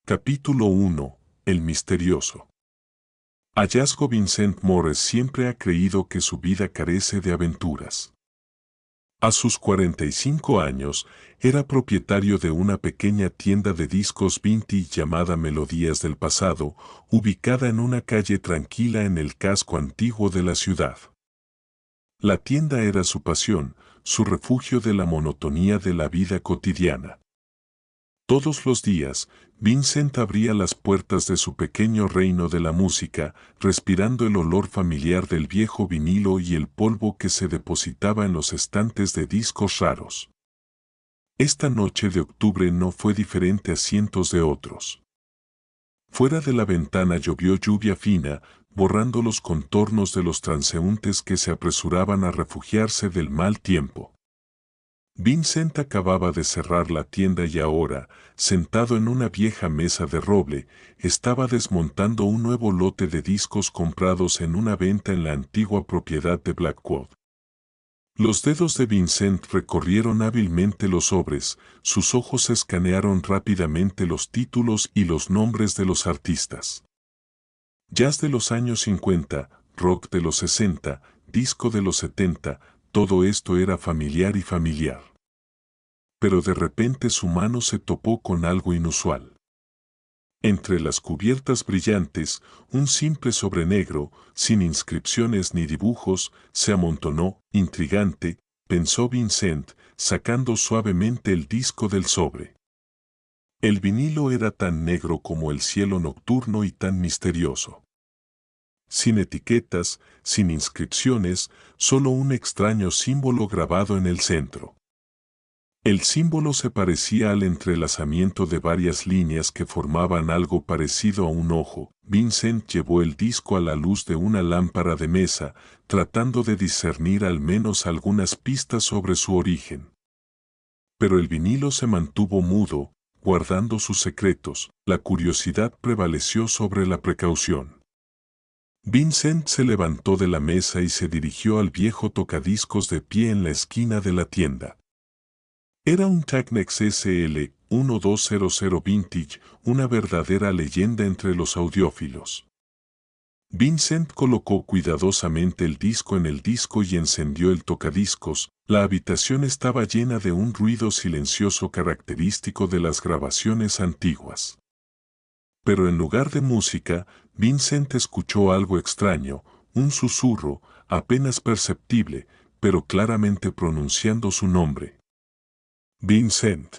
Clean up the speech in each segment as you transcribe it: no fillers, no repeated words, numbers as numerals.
Capítulo 1. El misterioso. Hallazgo. Vincent Morris siempre ha creído que su vida carece de aventuras. A sus 45 años, era propietario de una pequeña tienda de discos vintage llamada Melodías del Pasado, ubicada en una calle tranquila en el casco antiguo de la ciudad. La tienda era su pasión, su refugio de la monotonía de la vida cotidiana. Todos los días, Vincent abría las puertas de su pequeño reino de la música, respirando el olor familiar del viejo vinilo y el polvo que se depositaba en los estantes de discos raros. Esta noche de octubre no fue diferente a cientos de otros. Fuera de la ventana llovió lluvia fina, borrando los contornos de los transeúntes que se apresuraban a refugiarse del mal tiempo. Vincent acababa de cerrar la tienda y ahora, sentado en una vieja mesa de roble, estaba desmontando un nuevo lote de discos comprados en una venta en la antigua propiedad de Blackwood. Los dedos de Vincent recorrieron hábilmente los sobres, sus ojos escanearon rápidamente los títulos y los nombres de los artistas. Jazz de los años 50, rock de los 60, disco de los 70, todo esto era familiar y familiar. Pero de repente su mano se topó con algo inusual. Entre las cubiertas brillantes, un simple sobre negro, sin inscripciones ni dibujos, se amontonó, intrigante, pensó Vincent, sacando suavemente el disco del sobre. El vinilo era tan negro como el cielo nocturno y tan misterioso. Sin etiquetas, sin inscripciones, solo un extraño símbolo grabado en el centro. El símbolo se parecía al entrelazamiento de varias líneas que formaban algo parecido a un ojo. Vincent llevó el disco a la luz de una lámpara de mesa, tratando de discernir al menos algunas pistas sobre su origen. Pero el vinilo se mantuvo mudo, guardando sus secretos. La curiosidad prevaleció sobre la precaución. Vincent se levantó de la mesa y se dirigió al viejo tocadiscos de pie en la esquina de la tienda. Era un Technics SL-1200 Vintage, una verdadera leyenda entre los audiófilos. Vincent colocó cuidadosamente el disco en el disco y encendió el tocadiscos. La habitación estaba llena de un ruido silencioso característico de las grabaciones antiguas. Pero en lugar de música, Vincent escuchó algo extraño, un susurro, apenas perceptible, pero claramente pronunciando su nombre. Vincent.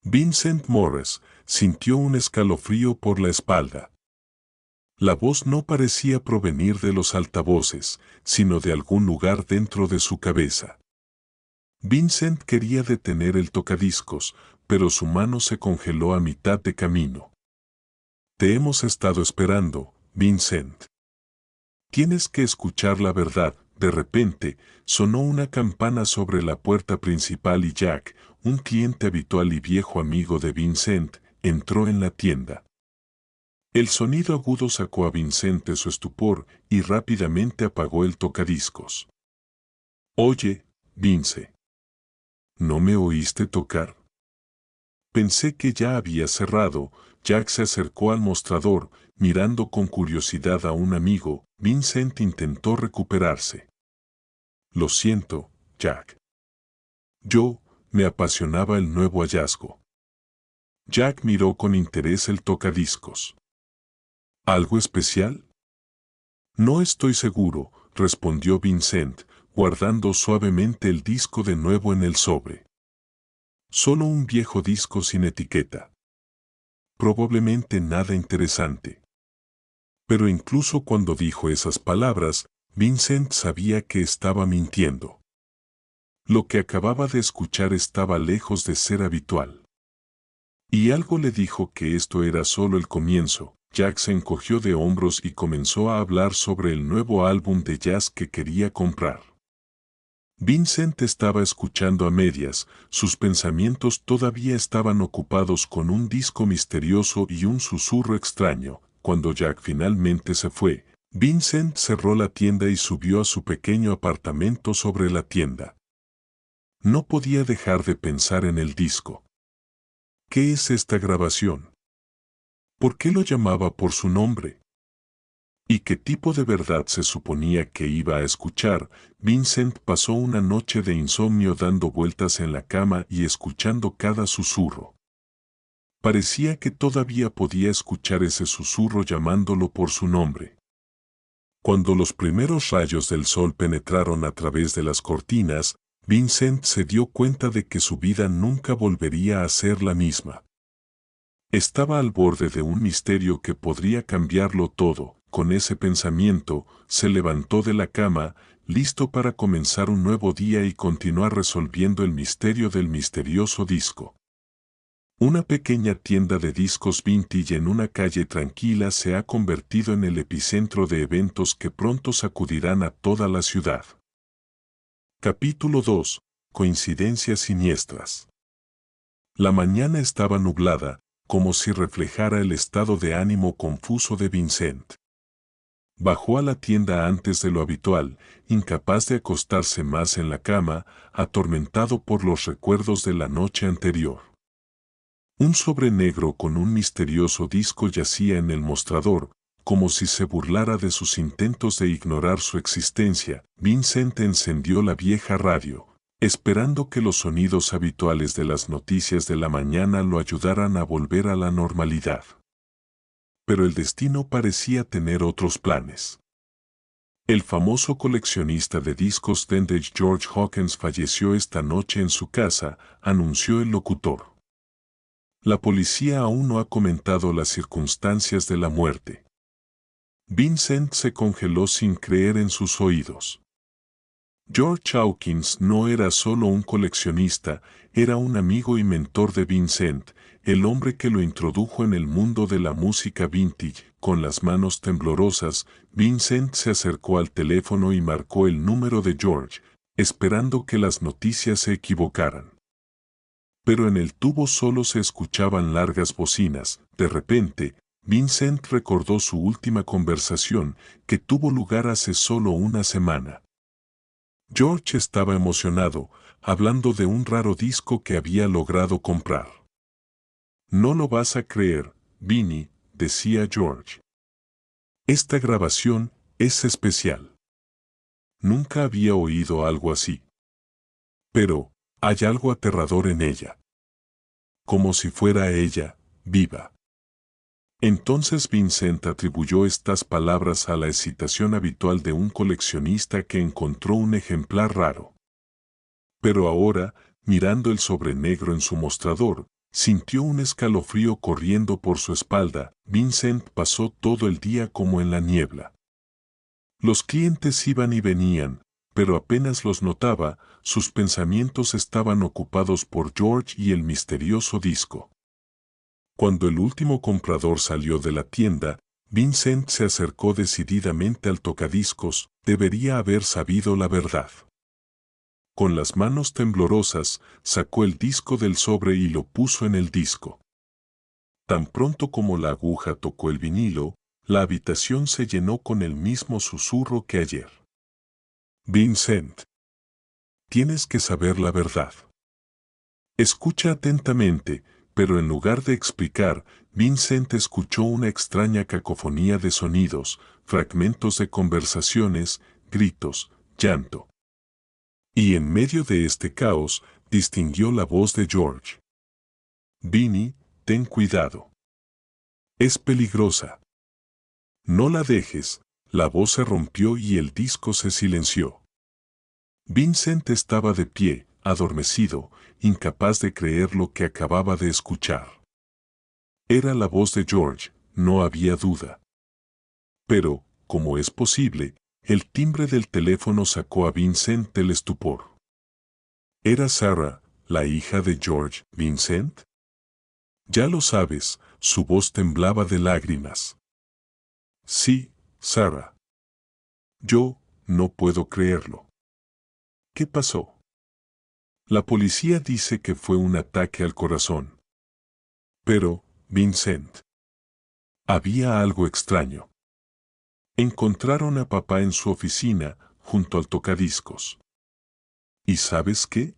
Vincent Morris sintió un escalofrío por la espalda. La voz no parecía provenir de los altavoces, sino de algún lugar dentro de su cabeza. Vincent quería detener el tocadiscos, pero su mano se congeló a mitad de camino. Te hemos estado esperando, Vincent. Tienes que escuchar la verdad. De repente, sonó una campana sobre la puerta principal y Jack, un cliente habitual y viejo amigo de Vincent, entró en la tienda. El sonido agudo sacó a Vincent de su estupor y rápidamente apagó el tocadiscos. Oye, Vince. ¿No me oíste tocar? Pensé que ya había cerrado. Jack se acercó al mostrador, mirando con curiosidad a un amigo. Vincent intentó recuperarse. Lo siento, Jack. Me apasionaba el nuevo hallazgo. Jack miró con interés el tocadiscos. ¿Algo especial? No estoy seguro, respondió Vincent, guardando suavemente el disco de nuevo en el sobre. Solo un viejo disco sin etiqueta. Probablemente nada interesante. Pero incluso cuando dijo esas palabras, Vincent sabía que estaba mintiendo. Lo que acababa de escuchar estaba lejos de ser habitual. Y algo le dijo que esto era solo el comienzo. Jack se encogió de hombros y comenzó a hablar sobre el nuevo álbum de jazz que quería comprar. Vincent estaba escuchando a medias, sus pensamientos todavía estaban ocupados con un disco misterioso y un susurro extraño. Cuando Jack finalmente se fue, Vincent cerró la tienda y subió a su pequeño apartamento sobre la tienda. No podía dejar de pensar en el disco. ¿Qué es esta grabación? ¿Por qué lo llamaba por su nombre? ¿Y qué tipo de verdad se suponía que iba a escuchar? Vincent pasó una noche de insomnio dando vueltas en la cama y escuchando cada susurro. Parecía que todavía podía escuchar ese susurro llamándolo por su nombre. Cuando los primeros rayos del sol penetraron a través de las cortinas, Vincent se dio cuenta de que su vida nunca volvería a ser la misma. Estaba al borde de un misterio que podría cambiarlo todo. Con ese pensamiento, se levantó de la cama, listo para comenzar un nuevo día y continuar resolviendo el misterio del misterioso disco. Una pequeña tienda de discos vintage en una calle tranquila se ha convertido en el epicentro de eventos que pronto sacudirán a toda la ciudad. Capítulo 2. Coincidencias siniestras. La mañana estaba nublada, como si reflejara el estado de ánimo confuso de Vincent. Bajó a la tienda antes de lo habitual, incapaz de acostarse más en la cama, atormentado por los recuerdos de la noche anterior. Un sobre negro con un misterioso disco yacía en el mostrador, como si se burlara de sus intentos de ignorar su existencia. Vincent encendió la vieja radio, esperando que los sonidos habituales de las noticias de la mañana lo ayudaran a volver a la normalidad. Pero el destino parecía tener otros planes. El famoso coleccionista de discos vintage George Hawkins falleció esta noche en su casa, anunció el locutor. La policía aún no ha comentado las circunstancias de la muerte. Vincent se congeló sin creer en sus oídos. George Hawkins no era solo un coleccionista, era un amigo y mentor de Vincent, el hombre que lo introdujo en el mundo de la música vintage. Con las manos temblorosas, Vincent se acercó al teléfono y marcó el número de George, esperando que las noticias se equivocaran. Pero en el tubo solo se escuchaban largas bocinas. De repente, Vincent recordó su última conversación, que tuvo lugar hace solo una semana. George estaba emocionado, hablando de un raro disco que había logrado comprar. No lo vas a creer, Vinnie, decía George. Esta grabación es especial. Nunca había oído algo así. Pero, hay algo aterrador en ella. Como si fuera ella, viva. Entonces Vincent atribuyó estas palabras a la excitación habitual de un coleccionista que encontró un ejemplar raro. Pero ahora, mirando el sobre negro en su mostrador, sintió un escalofrío corriendo por su espalda. Vincent pasó todo el día como en la niebla. Los clientes iban y venían, pero apenas los notaba, sus pensamientos estaban ocupados por George y el misterioso disco. Cuando el último comprador salió de la tienda, Vincent se acercó decididamente al tocadiscos. Debería haber sabido la verdad. Con las manos temblorosas, sacó el disco del sobre y lo puso en el disco. Tan pronto como la aguja tocó el vinilo, la habitación se llenó con el mismo susurro que ayer. Vincent, tienes que saber la verdad. Escucha atentamente, pero en lugar de explicar, Vincent escuchó una extraña cacofonía de sonidos, fragmentos de conversaciones, gritos, llanto. Y en medio de este caos, distinguió la voz de George. Vinnie, ten cuidado. Es peligrosa. No la dejes. La voz se rompió y el disco se silenció. Vincent estaba de pie, adormecido, incapaz de creer lo que acababa de escuchar. Era la voz de George, no había duda. Pero, ¿cómo es posible? El timbre del teléfono sacó a Vincent del estupor. ¿Era Sarah, la hija de George, Vincent? Ya lo sabes, su voz temblaba de lágrimas. Sí, Sarah. Yo, no puedo creerlo. ¿Qué pasó? La policía dice que fue un ataque al corazón. Pero, Vincent, había algo extraño. Encontraron a papá en su oficina, junto al tocadiscos. ¿Y sabes qué?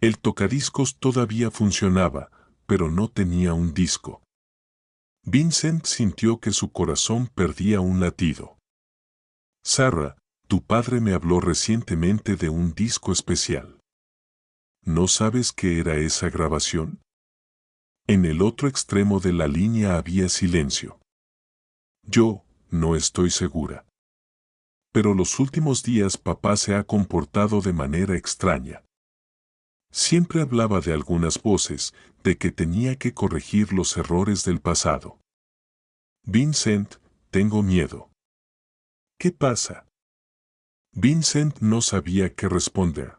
El tocadiscos todavía funcionaba, pero no tenía un disco. Vincent sintió que su corazón perdía un latido. Sarah, tu padre me habló recientemente de un disco especial. ¿No sabes qué era esa grabación? En el otro extremo de la línea había silencio. Yo, no estoy segura. Pero los últimos días papá se ha comportado de manera extraña. Siempre hablaba de algunas voces, de que tenía que corregir los errores del pasado. Vincent, tengo miedo. ¿Qué pasa? Vincent no sabía qué responder.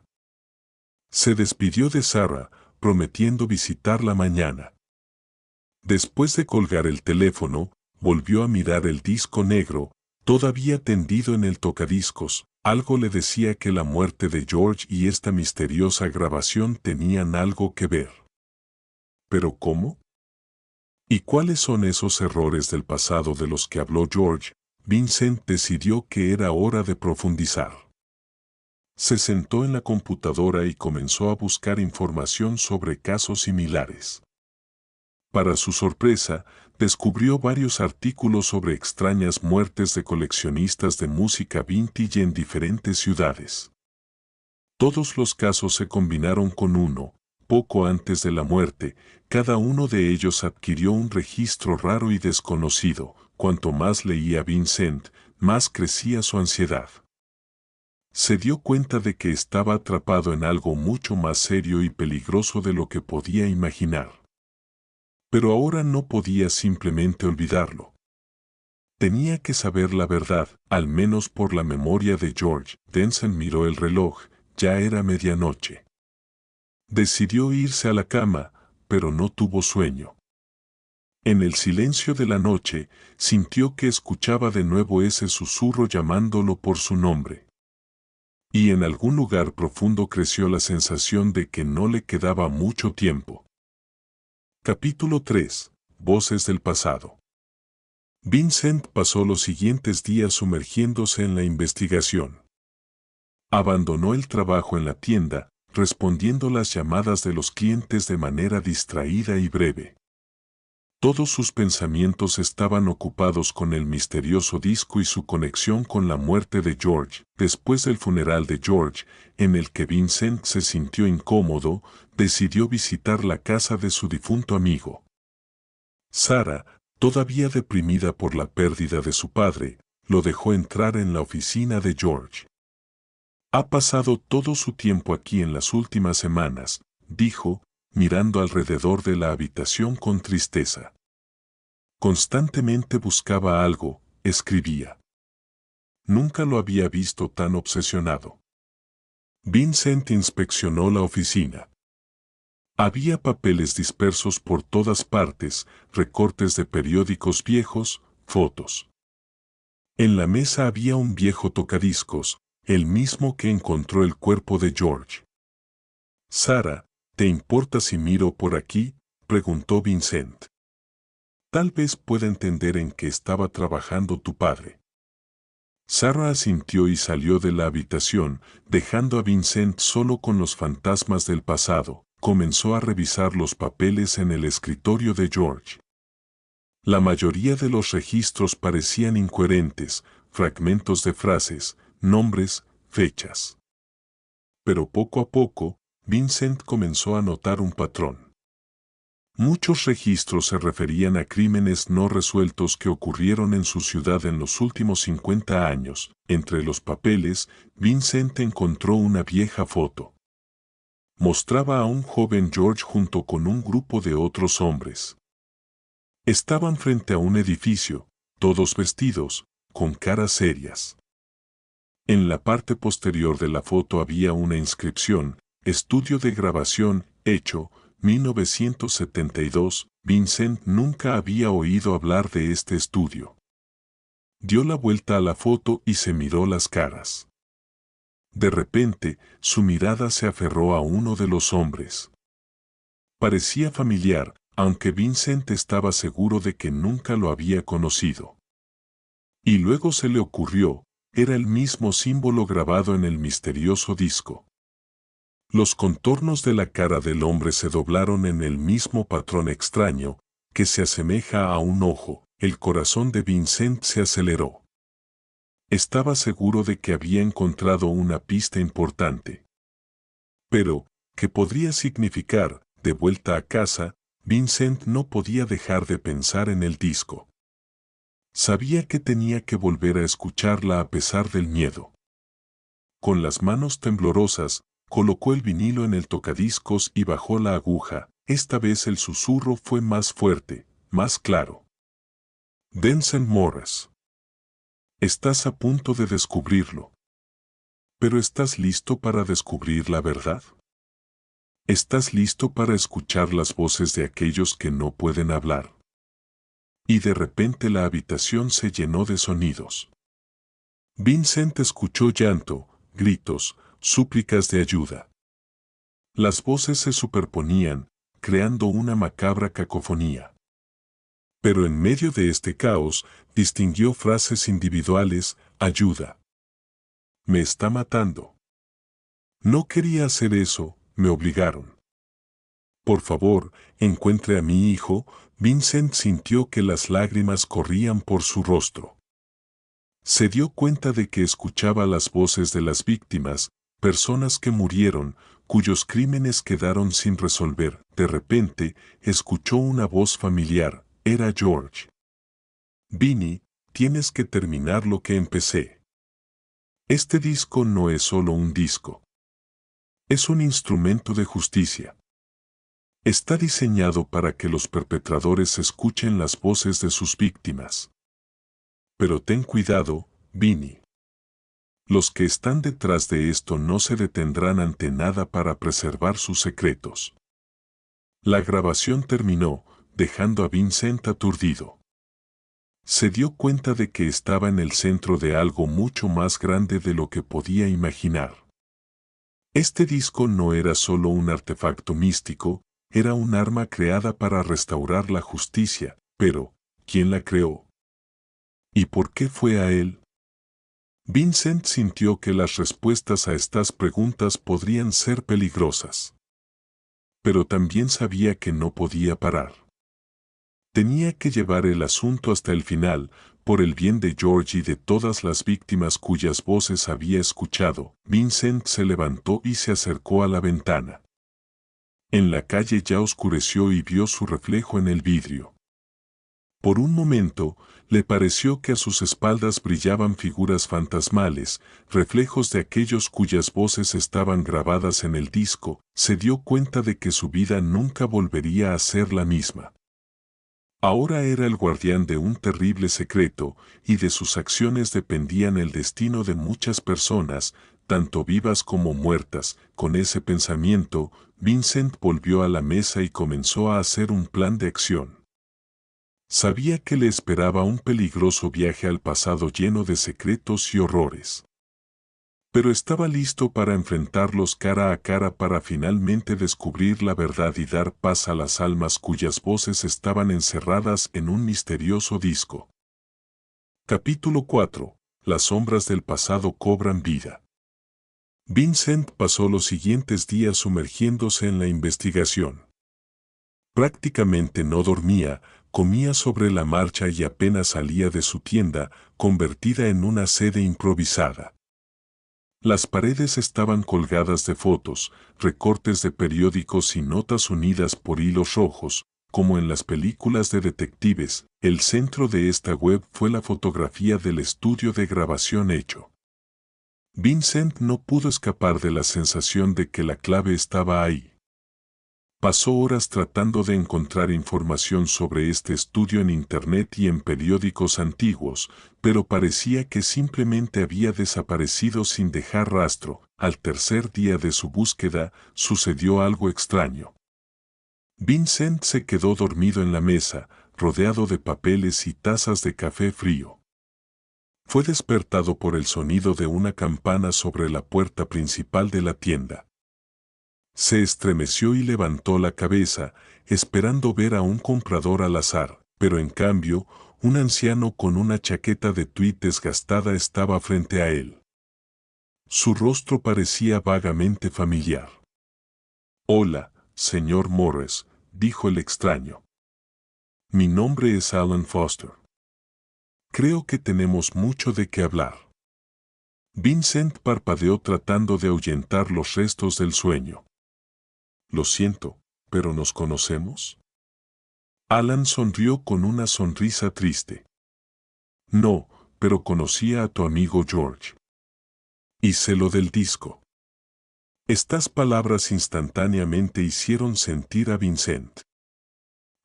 Se despidió de Sarah, prometiendo visitarla mañana. Después de colgar el teléfono, volvió a mirar el disco negro, todavía tendido en el tocadiscos. Algo le decía que la muerte de George y esta misteriosa grabación tenían algo que ver. ¿Pero cómo? ¿Y cuáles son esos errores del pasado de los que habló George? Vincent decidió que era hora de profundizar. Se sentó en la computadora y comenzó a buscar información sobre casos similares. Para su sorpresa, descubrió varios artículos sobre extrañas muertes de coleccionistas de música vintage en diferentes ciudades. Todos los casos se combinaron con uno. Poco antes de la muerte, cada uno de ellos adquirió un registro raro y desconocido. Cuanto más leía Vincent, más crecía su ansiedad. Se dio cuenta de que estaba atrapado en algo mucho más serio y peligroso de lo que podía imaginar. Pero ahora no podía simplemente olvidarlo. Tenía que saber la verdad, al menos por la memoria de George. Vincent miró el reloj, ya era medianoche. Decidió irse a la cama, pero no tuvo sueño. En el silencio de la noche, sintió que escuchaba de nuevo ese susurro llamándolo por su nombre. Y en algún lugar profundo creció la sensación de que no le quedaba mucho tiempo. Capítulo 3. Voces del pasado. Vincent pasó los siguientes días sumergiéndose en la investigación. Abandonó el trabajo en la tienda, respondiendo las llamadas de los clientes de manera distraída y breve. Todos sus pensamientos estaban ocupados con el misterioso disco y su conexión con la muerte de George. Después del funeral de George, en el que Vincent se sintió incómodo, decidió visitar la casa de su difunto amigo. Sarah, todavía deprimida por la pérdida de su padre, lo dejó entrar en la oficina de George. Ha pasado todo su tiempo aquí en las últimas semanas, dijo, mirando alrededor de la habitación con tristeza. Constantemente buscaba algo, escribía. Nunca lo había visto tan obsesionado. Vincent inspeccionó la oficina. Había papeles dispersos por todas partes, recortes de periódicos viejos, fotos. En la mesa había un viejo tocadiscos, el mismo que encontró el cuerpo de George. Sarah, ¿te importa si miro por aquí?, preguntó Vincent. Tal vez pueda entender en qué estaba trabajando tu padre. Sarah asintió y salió de la habitación, dejando a Vincent solo con los fantasmas del pasado. Comenzó a revisar los papeles en el escritorio de George. La mayoría de los registros parecían incoherentes, fragmentos de frases, nombres, fechas. Pero poco a poco, Vincent comenzó a notar un patrón. Muchos registros se referían a crímenes no resueltos que ocurrieron en su ciudad en los últimos 50 años. Entre los papeles, Vincent encontró una vieja foto. Mostraba a un joven George junto con un grupo de otros hombres. Estaban frente a un edificio, todos vestidos, con caras serias. En la parte posterior de la foto había una inscripción, Estudio de grabación, hecho, 1972. Vincent nunca había oído hablar de este estudio. Dio la vuelta a la foto y se miró las caras. De repente, su mirada se aferró a uno de los hombres. Parecía familiar, aunque Vincent estaba seguro de que nunca lo había conocido. Y luego se le ocurrió, era el mismo símbolo grabado en el misterioso disco. Los contornos de la cara del hombre se doblaron en el mismo patrón extraño, que se asemeja a un ojo. El corazón de Vincent se aceleró. Estaba seguro de que había encontrado una pista importante. Pero, ¿qué podría significar? De vuelta a casa, Vincent no podía dejar de pensar en el disco. Sabía que tenía que volver a escucharla a pesar del miedo. Con las manos temblorosas, colocó el vinilo en el tocadiscos y bajó la aguja. Esta vez el susurro fue más fuerte, más claro. Vincent Morris. Estás a punto de descubrirlo. ¿Pero estás listo para descubrir la verdad? ¿Estás listo para escuchar las voces de aquellos que no pueden hablar? Y de repente la habitación se llenó de sonidos. Vincent escuchó llanto, gritos, súplicas de ayuda. Las voces se superponían, creando una macabra cacofonía. Pero en medio de este caos, distinguió frases individuales: ayuda. Me está matando. No quería hacer eso, me obligaron. Por favor, encuentre a mi hijo. Vincent sintió que las lágrimas corrían por su rostro. Se dio cuenta de que escuchaba las voces de las víctimas, personas que murieron, cuyos crímenes quedaron sin resolver. De repente, escuchó una voz familiar. Era George. Vinnie, tienes que terminar lo que empecé. Este disco no es solo un disco. Es un instrumento de justicia. Está diseñado para que los perpetradores escuchen las voces de sus víctimas. Pero ten cuidado, Vinnie. Los que están detrás de esto no se detendrán ante nada para preservar sus secretos. La grabación terminó, dejando a Vincent aturdido. Se dio cuenta de que estaba en el centro de algo mucho más grande de lo que podía imaginar. Este disco no era solo un artefacto místico, era un arma creada para restaurar la justicia, pero, ¿quién la creó? ¿Y por qué fue a él? Vincent sintió que las respuestas a estas preguntas podrían ser peligrosas. Pero también sabía que no podía parar. Tenía que llevar el asunto hasta el final, por el bien de George y de todas las víctimas cuyas voces había escuchado. Vincent se levantó y se acercó a la ventana. En la calle ya oscureció y vio su reflejo en el vidrio. Por un momento, le pareció que a sus espaldas brillaban figuras fantasmales, reflejos de aquellos cuyas voces estaban grabadas en el disco. Se dio cuenta de que su vida nunca volvería a ser la misma. Ahora era el guardián de un terrible secreto, y de sus acciones dependían el destino de muchas personas, tanto vivas como muertas. Con ese pensamiento, Vincent volvió a la mesa y comenzó a hacer un plan de acción. Sabía que le esperaba un peligroso viaje al pasado lleno de secretos y horrores. Pero estaba listo para enfrentarlos cara a cara para finalmente descubrir la verdad y dar paz a las almas cuyas voces estaban encerradas en un misterioso disco. Capítulo 4. Las sombras del pasado cobran vida. Vincent pasó los siguientes días sumergiéndose en la investigación. Prácticamente no dormía, comía sobre la marcha y apenas salía de su tienda, convertida en una sede improvisada. Las paredes estaban colgadas de fotos, recortes de periódicos y notas unidas por hilos rojos, como en las películas de detectives. El centro de esta web fue la fotografía del estudio de grabación hecho. Vincent no pudo escapar de la sensación de que la clave estaba ahí. Pasó horas tratando de encontrar información sobre este estudio en Internet y en periódicos antiguos, pero parecía que simplemente había desaparecido sin dejar rastro. Al tercer día de su búsqueda, sucedió algo extraño. Vincent se quedó dormido en la mesa, rodeado de papeles y tazas de café frío. Fue despertado por el sonido de una campana sobre la puerta principal de la tienda. Se estremeció y levantó la cabeza, esperando ver a un comprador al azar, pero en cambio, un anciano con una chaqueta de tweed desgastada estaba frente a él. Su rostro parecía vagamente familiar. «Hola, señor Morris», dijo el extraño. Mi nombre es Alan Foster. Creo que tenemos mucho de qué hablar. Vincent parpadeó tratando de ahuyentar los restos del sueño. Lo siento, ¿pero nos conocemos? Alan sonrió con una sonrisa triste. No, pero conocía a tu amigo George. Y sé lo del disco. Estas palabras instantáneamente hicieron sentir a Vincent.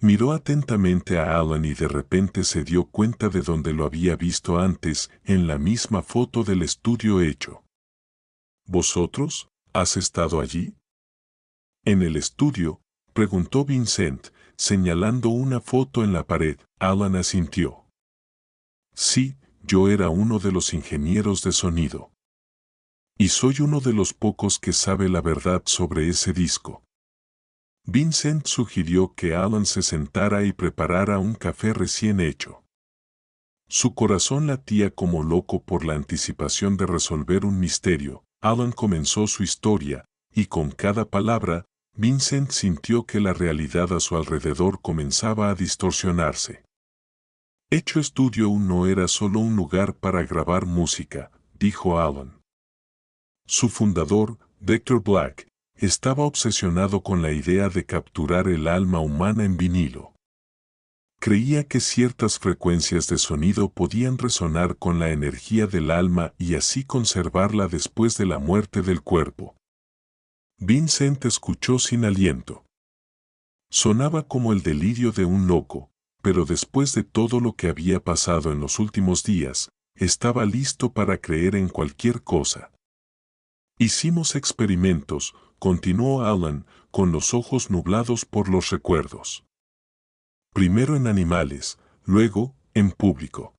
Miró atentamente a Alan y de repente se dio cuenta de donde lo había visto antes, en la misma foto del estudio hecho. ¿Vosotros? ¿Has estado allí? ¿En el estudio?, preguntó Vincent, señalando una foto en la pared. Alan asintió. Sí, yo era uno de los ingenieros de sonido. Y soy uno de los pocos que sabe la verdad sobre ese disco. Vincent sugirió que Alan se sentara y preparara un café recién hecho. Su corazón latía como loco por la anticipación de resolver un misterio. Alan comenzó su historia, y con cada palabra, Vincent sintió que la realidad a su alrededor comenzaba a distorsionarse. Hecho Estudio no era solo un lugar para grabar música, dijo Alan. Su fundador, Vector Black, estaba obsesionado con la idea de capturar el alma humana en vinilo. Creía que ciertas frecuencias de sonido podían resonar con la energía del alma y así conservarla después de la muerte del cuerpo. Vincent escuchó sin aliento. Sonaba como el delirio de un loco, pero después de todo lo que había pasado en los últimos días, estaba listo para creer en cualquier cosa. Hicimos experimentos, continuó Alan, con los ojos nublados por los recuerdos. Primero en animales, luego en público.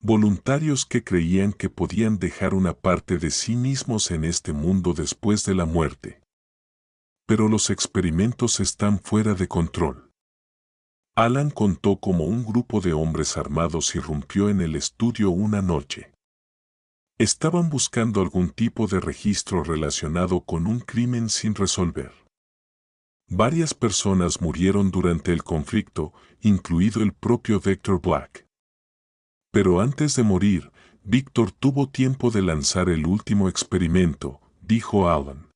Voluntarios que creían que podían dejar una parte de sí mismos en este mundo después de la muerte. Pero los experimentos están fuera de control. Alan contó cómo un grupo de hombres armados irrumpió en el estudio una noche. Estaban buscando algún tipo de registro relacionado con un crimen sin resolver. Varias personas murieron durante el conflicto, incluido el propio Vector Black. Pero antes de morir, Victor tuvo tiempo de lanzar el último experimento, dijo Alan.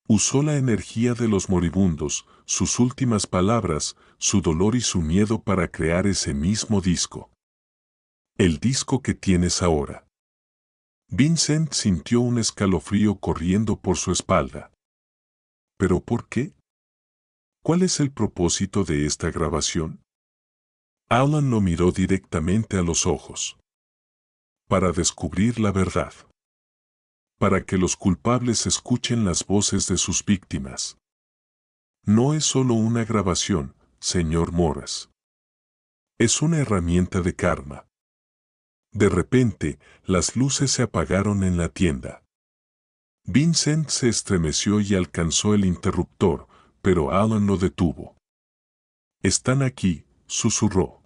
Usó la energía de los moribundos, sus últimas palabras, su dolor y su miedo para crear ese mismo disco. El disco que tienes ahora. Vincent sintió un escalofrío corriendo por su espalda. ¿Pero por qué? ¿Cuál es el propósito de esta grabación? Alan lo miró directamente a los ojos. Para descubrir la verdad. Para que los culpables escuchen las voces de sus víctimas. No es solo una grabación, señor Morris. Es una herramienta de karma. De repente, las luces se apagaron en la tienda. Vincent se estremeció y alcanzó el interruptor, pero Alan lo detuvo. Están aquí, susurró.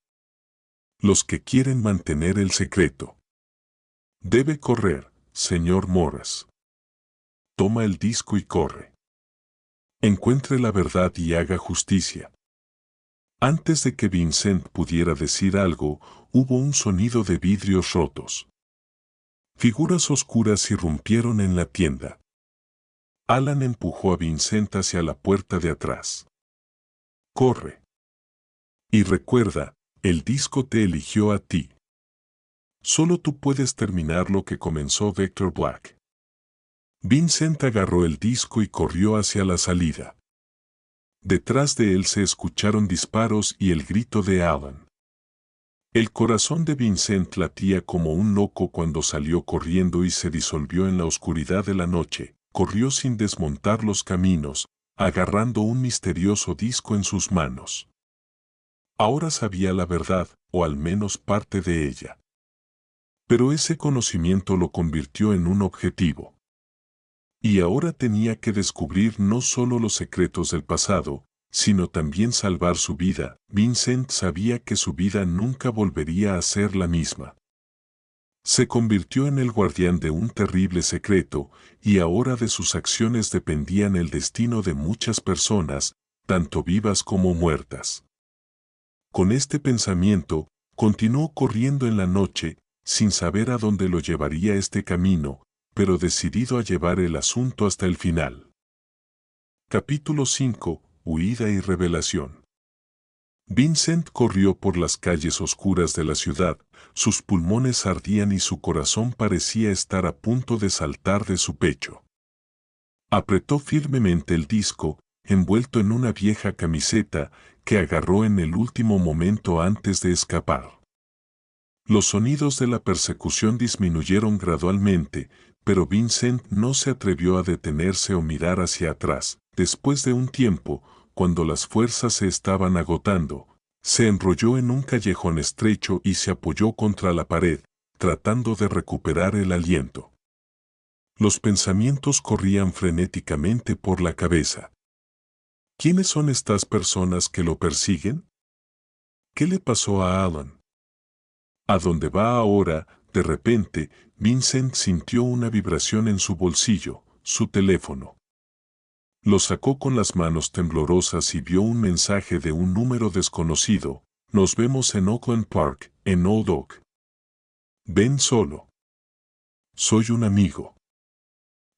Los que quieren mantener el secreto. Debe correr, señor Morris. Toma el disco y corre. Encuentre la verdad y haga justicia. Antes de que Vincent pudiera decir algo, hubo un sonido de vidrios rotos. Figuras oscuras irrumpieron en la tienda. Alan empujó a Vincent hacia la puerta de atrás. Corre. Y recuerda, el disco te eligió a ti. Solo tú puedes terminar lo que comenzó Vector Black. Vincent agarró el disco y corrió hacia la salida. Detrás de él se escucharon disparos y el grito de Alan. El corazón de Vincent latía como un loco cuando salió corriendo y se disolvió en la oscuridad de la noche. Corrió sin desmontar los caminos, agarrando un misterioso disco en sus manos. Ahora sabía la verdad, o al menos parte de ella. Pero ese conocimiento lo convirtió en un objetivo. Y ahora tenía que descubrir no solo los secretos del pasado, sino también salvar su vida. Vincent sabía que su vida nunca volvería a ser la misma. Se convirtió en el guardián de un terrible secreto, y ahora de sus acciones dependían el destino de muchas personas, tanto vivas como muertas. Con este pensamiento, continuó corriendo en la noche, sin saber a dónde lo llevaría este camino, pero decidido a llevar el asunto hasta el final. Capítulo 5. Huida y revelación. Vincent corrió por las calles oscuras de la ciudad, sus pulmones ardían y su corazón parecía estar a punto de saltar de su pecho. Apretó firmemente el disco, envuelto en una vieja camiseta, que agarró en el último momento antes de escapar. Los sonidos de la persecución disminuyeron gradualmente, pero Vincent no se atrevió a detenerse o mirar hacia atrás. Después de un tiempo, cuando las fuerzas se estaban agotando, se enrolló en un callejón estrecho y se apoyó contra la pared, tratando de recuperar el aliento. Los pensamientos corrían frenéticamente por la cabeza. ¿Quiénes son estas personas que lo persiguen? ¿Qué le pasó a Alan? ¿A dónde va ahora? De repente, Vincent sintió una vibración en su bolsillo, su teléfono. Lo sacó con las manos temblorosas y vio un mensaje de un número desconocido. Nos vemos en Oakland Park, en Old Oak. Ven solo. Soy un amigo.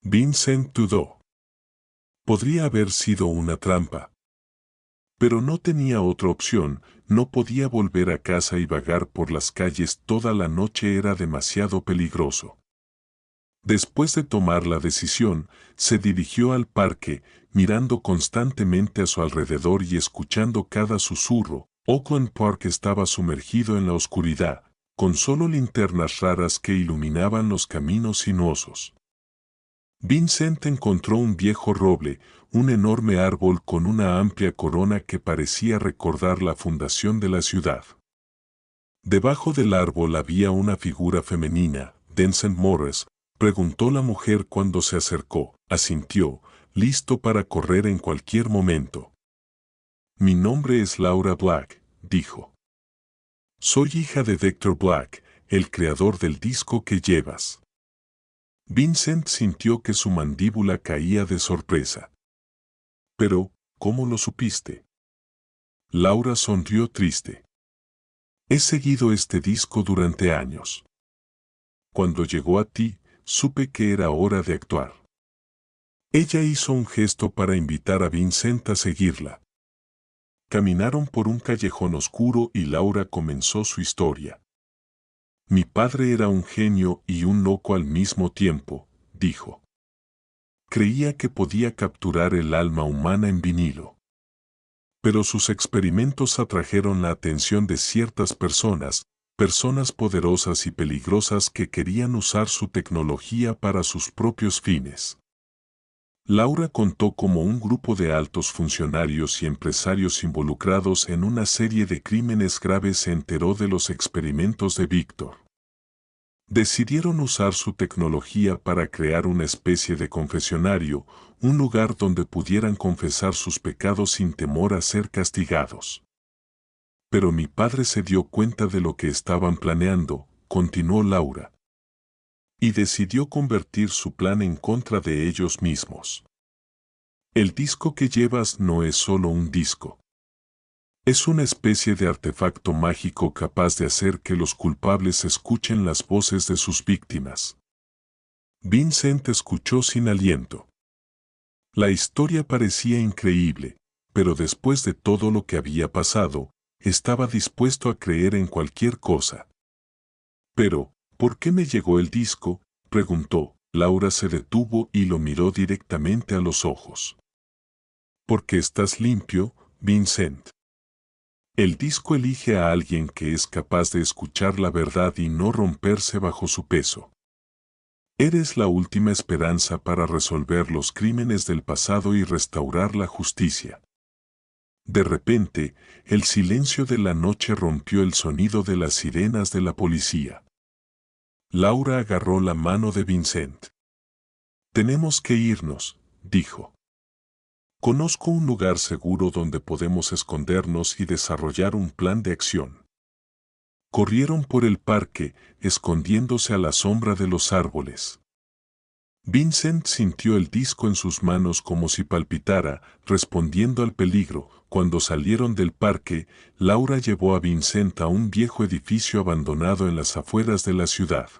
Vincent dudó. Podría haber sido una trampa. Pero no tenía otra opción, no podía volver a casa y vagar por las calles toda la noche, era demasiado peligroso. Después de tomar la decisión, se dirigió al parque, mirando constantemente a su alrededor y escuchando cada susurro. Oakland Park estaba sumergido en la oscuridad, con solo linternas raras que iluminaban los caminos sinuosos. Vincent encontró un viejo roble, un enorme árbol con una amplia corona que parecía recordar la fundación de la ciudad. Debajo del árbol había una figura femenina. Vincent Morris, preguntó la mujer cuando se acercó. Asintió, listo para correr en cualquier momento. Mi nombre es Laura Black, dijo. Soy hija de Dr. Black, el creador del disco que llevas. Vincent sintió que su mandíbula caía de sorpresa. Pero, ¿cómo lo supiste? Laura sonrió triste. He seguido este disco durante años. Cuando llegó a ti, supe que era hora de actuar. Ella hizo un gesto para invitar a Vincent a seguirla. Caminaron por un callejón oscuro y Laura comenzó su historia. Mi padre era un genio y un loco al mismo tiempo, dijo. Creía que podía capturar el alma humana en vinilo. Pero sus experimentos atrajeron la atención de ciertas personas, personas poderosas y peligrosas que querían usar su tecnología para sus propios fines. Laura contó cómo un grupo de altos funcionarios y empresarios involucrados en una serie de crímenes graves se enteró de los experimentos de Víctor. Decidieron usar su tecnología para crear una especie de confesionario, un lugar donde pudieran confesar sus pecados sin temor a ser castigados. Pero mi padre se dio cuenta de lo que estaban planeando, continuó Laura. Y decidió convertir su plan en contra de ellos mismos. El disco que llevas no es solo un disco. Es una especie de artefacto mágico capaz de hacer que los culpables escuchen las voces de sus víctimas. Vincent escuchó sin aliento. La historia parecía increíble, pero después de todo lo que había pasado, estaba dispuesto a creer en cualquier cosa. Pero, ¿por qué me llegó el disco?, preguntó. Laura se detuvo y lo miró directamente a los ojos. Porque estás limpio, Vincent. El disco elige a alguien que es capaz de escuchar la verdad y no romperse bajo su peso. Eres la última esperanza para resolver los crímenes del pasado y restaurar la justicia. De repente, el silencio de la noche rompió el sonido de las sirenas de la policía. Laura agarró la mano de Vincent. Tenemos que irnos, dijo. Conozco un lugar seguro donde podemos escondernos y desarrollar un plan de acción. Corrieron por el parque, escondiéndose a la sombra de los árboles. Vincent sintió el disco en sus manos como si palpitara, respondiendo al peligro. Cuando salieron del parque, Laura llevó a Vincent a un viejo edificio abandonado en las afueras de la ciudad.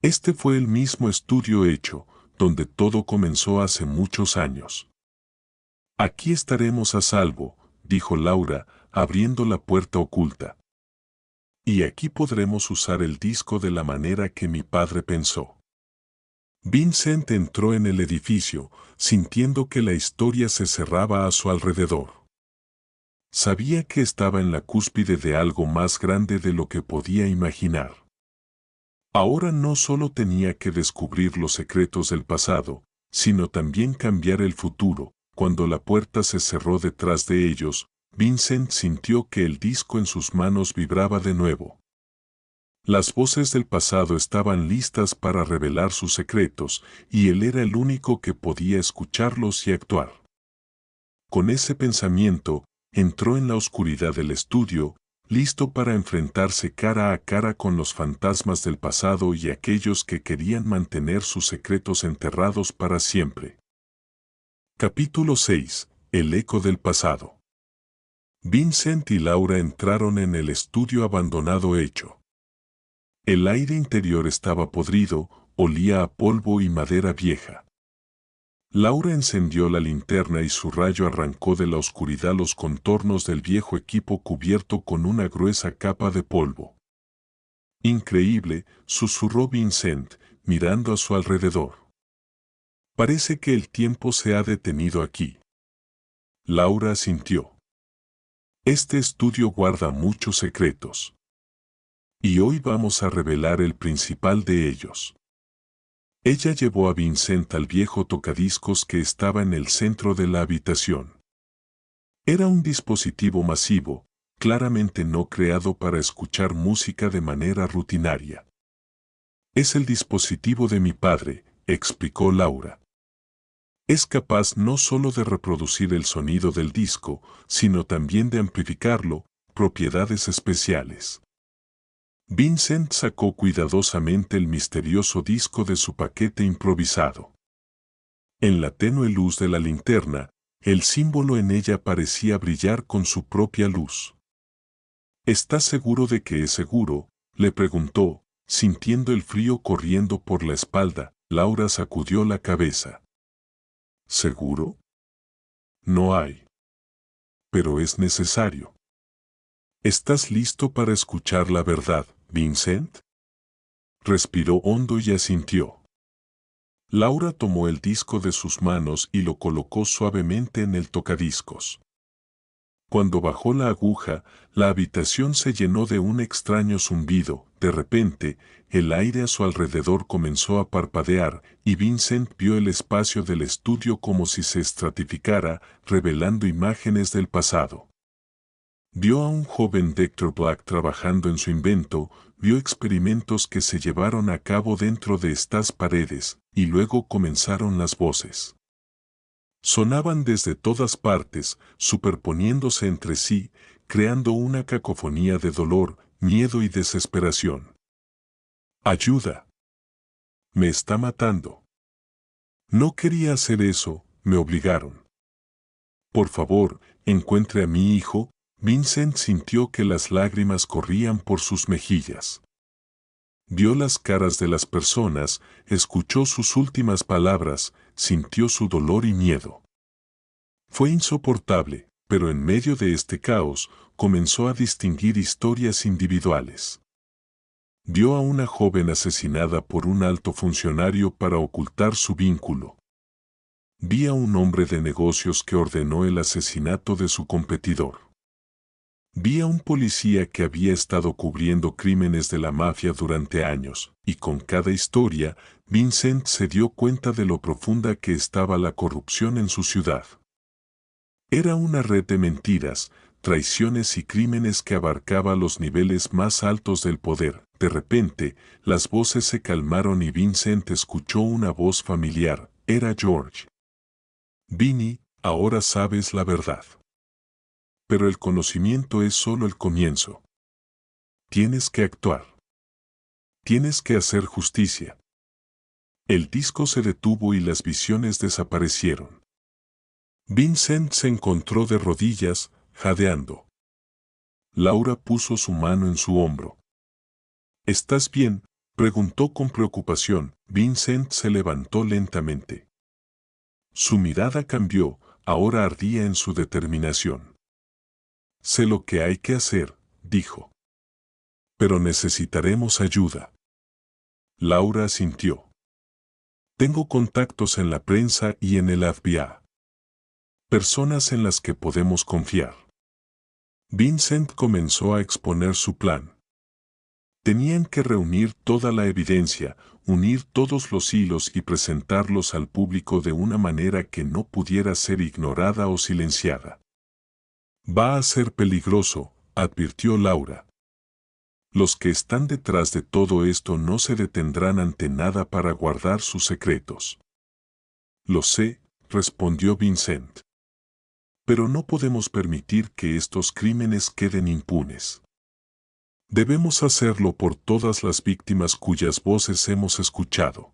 Este fue el mismo estudio hecho, donde todo comenzó hace muchos años. Aquí estaremos a salvo, dijo Laura, abriendo la puerta oculta. Y aquí podremos usar el disco de la manera que mi padre pensó. Vincent entró en el edificio, sintiendo que la historia se cerraba a su alrededor. Sabía que estaba en la cúspide de algo más grande de lo que podía imaginar. Ahora no solo tenía que descubrir los secretos del pasado, sino también cambiar el futuro. Cuando la puerta se cerró detrás de ellos, Vincent sintió que el disco en sus manos vibraba de nuevo. Las voces del pasado estaban listas para revelar sus secretos, y él era el único que podía escucharlos y actuar. Con ese pensamiento, entró en la oscuridad del estudio, listo para enfrentarse cara a cara con los fantasmas del pasado y aquellos que querían mantener sus secretos enterrados para siempre. Capítulo 6. El eco del pasado. Vincent y Laura entraron en el estudio abandonado hecho. El aire interior estaba podrido, olía a polvo y madera vieja. Laura encendió la linterna y su rayo arrancó de la oscuridad los contornos del viejo equipo cubierto con una gruesa capa de polvo. Increíble, susurró Vincent, mirando a su alrededor. Parece que el tiempo se ha detenido aquí. Laura asintió. Este estudio guarda muchos secretos. Y hoy vamos a revelar el principal de ellos. Ella llevó a Vincent al viejo tocadiscos que estaba en el centro de la habitación. Era un dispositivo masivo, claramente no creado para escuchar música de manera rutinaria. Es el dispositivo de mi padre, explicó Laura. Es capaz no solo de reproducir el sonido del disco, sino también de amplificarlo, propiedades especiales. Vincent sacó cuidadosamente el misterioso disco de su paquete improvisado. En la tenue luz de la linterna, el símbolo en ella parecía brillar con su propia luz. ¿Estás seguro de que es seguro?, le preguntó, sintiendo el frío corriendo por la espalda. Laura sacudió la cabeza. ¿Seguro? No hay. Pero es necesario. ¿Estás listo para escuchar la verdad, Vincent? Respiró hondo y asintió. Laura tomó el disco de sus manos y lo colocó suavemente en el tocadiscos. Cuando bajó la aguja, la habitación se llenó de un extraño zumbido. De repente, el aire a su alrededor comenzó a parpadear y Vincent vio el espacio del estudio como si se estratificara, revelando imágenes del pasado. Vio a un joven Dr. Black trabajando en su invento, vio experimentos que se llevaron a cabo dentro de estas paredes, y luego comenzaron las voces. Sonaban desde todas partes, superponiéndose entre sí, creando una cacofonía de dolor, miedo y desesperación. ¡Ayuda! Me está matando. No quería hacer eso, me obligaron. Por favor, encuentre a mi hijo. Vincent sintió que las lágrimas corrían por sus mejillas. Vio las caras de las personas, escuchó sus últimas palabras, sintió su dolor y miedo. Fue insoportable, pero en medio de este caos, comenzó a distinguir historias individuales. Vio a una joven asesinada por un alto funcionario para ocultar su vínculo. Vi a un hombre de negocios que ordenó el asesinato de su competidor. Vi a un policía que había estado cubriendo crímenes de la mafia durante años, y con cada historia, Vincent se dio cuenta de lo profunda que estaba la corrupción en su ciudad. Era una red de mentiras, traiciones y crímenes que abarcaba los niveles más altos del poder. De repente, las voces se calmaron y Vincent escuchó una voz familiar. Era George. Vinnie, ahora sabes la verdad. Pero el conocimiento es solo el comienzo. Tienes que actuar. Tienes que hacer justicia. El disco se detuvo y las visiones desaparecieron. Vincent se encontró de rodillas, jadeando. Laura puso su mano en su hombro. ¿Estás bien?, preguntó con preocupación. Vincent se levantó lentamente. Su mirada cambió, ahora ardía en su determinación. Sé lo que hay que hacer, dijo. Pero necesitaremos ayuda. Laura asintió. Tengo contactos en la prensa y en el FBI. Personas en las que podemos confiar. Vincent comenzó a exponer su plan. Tenían que reunir toda la evidencia, unir todos los hilos y presentarlos al público de una manera que no pudiera ser ignorada o silenciada. Va a ser peligroso, advirtió Laura. Los que están detrás de todo esto no se detendrán ante nada para guardar sus secretos. Lo sé, respondió Vincent. Pero no podemos permitir que estos crímenes queden impunes. Debemos hacerlo por todas las víctimas cuyas voces hemos escuchado.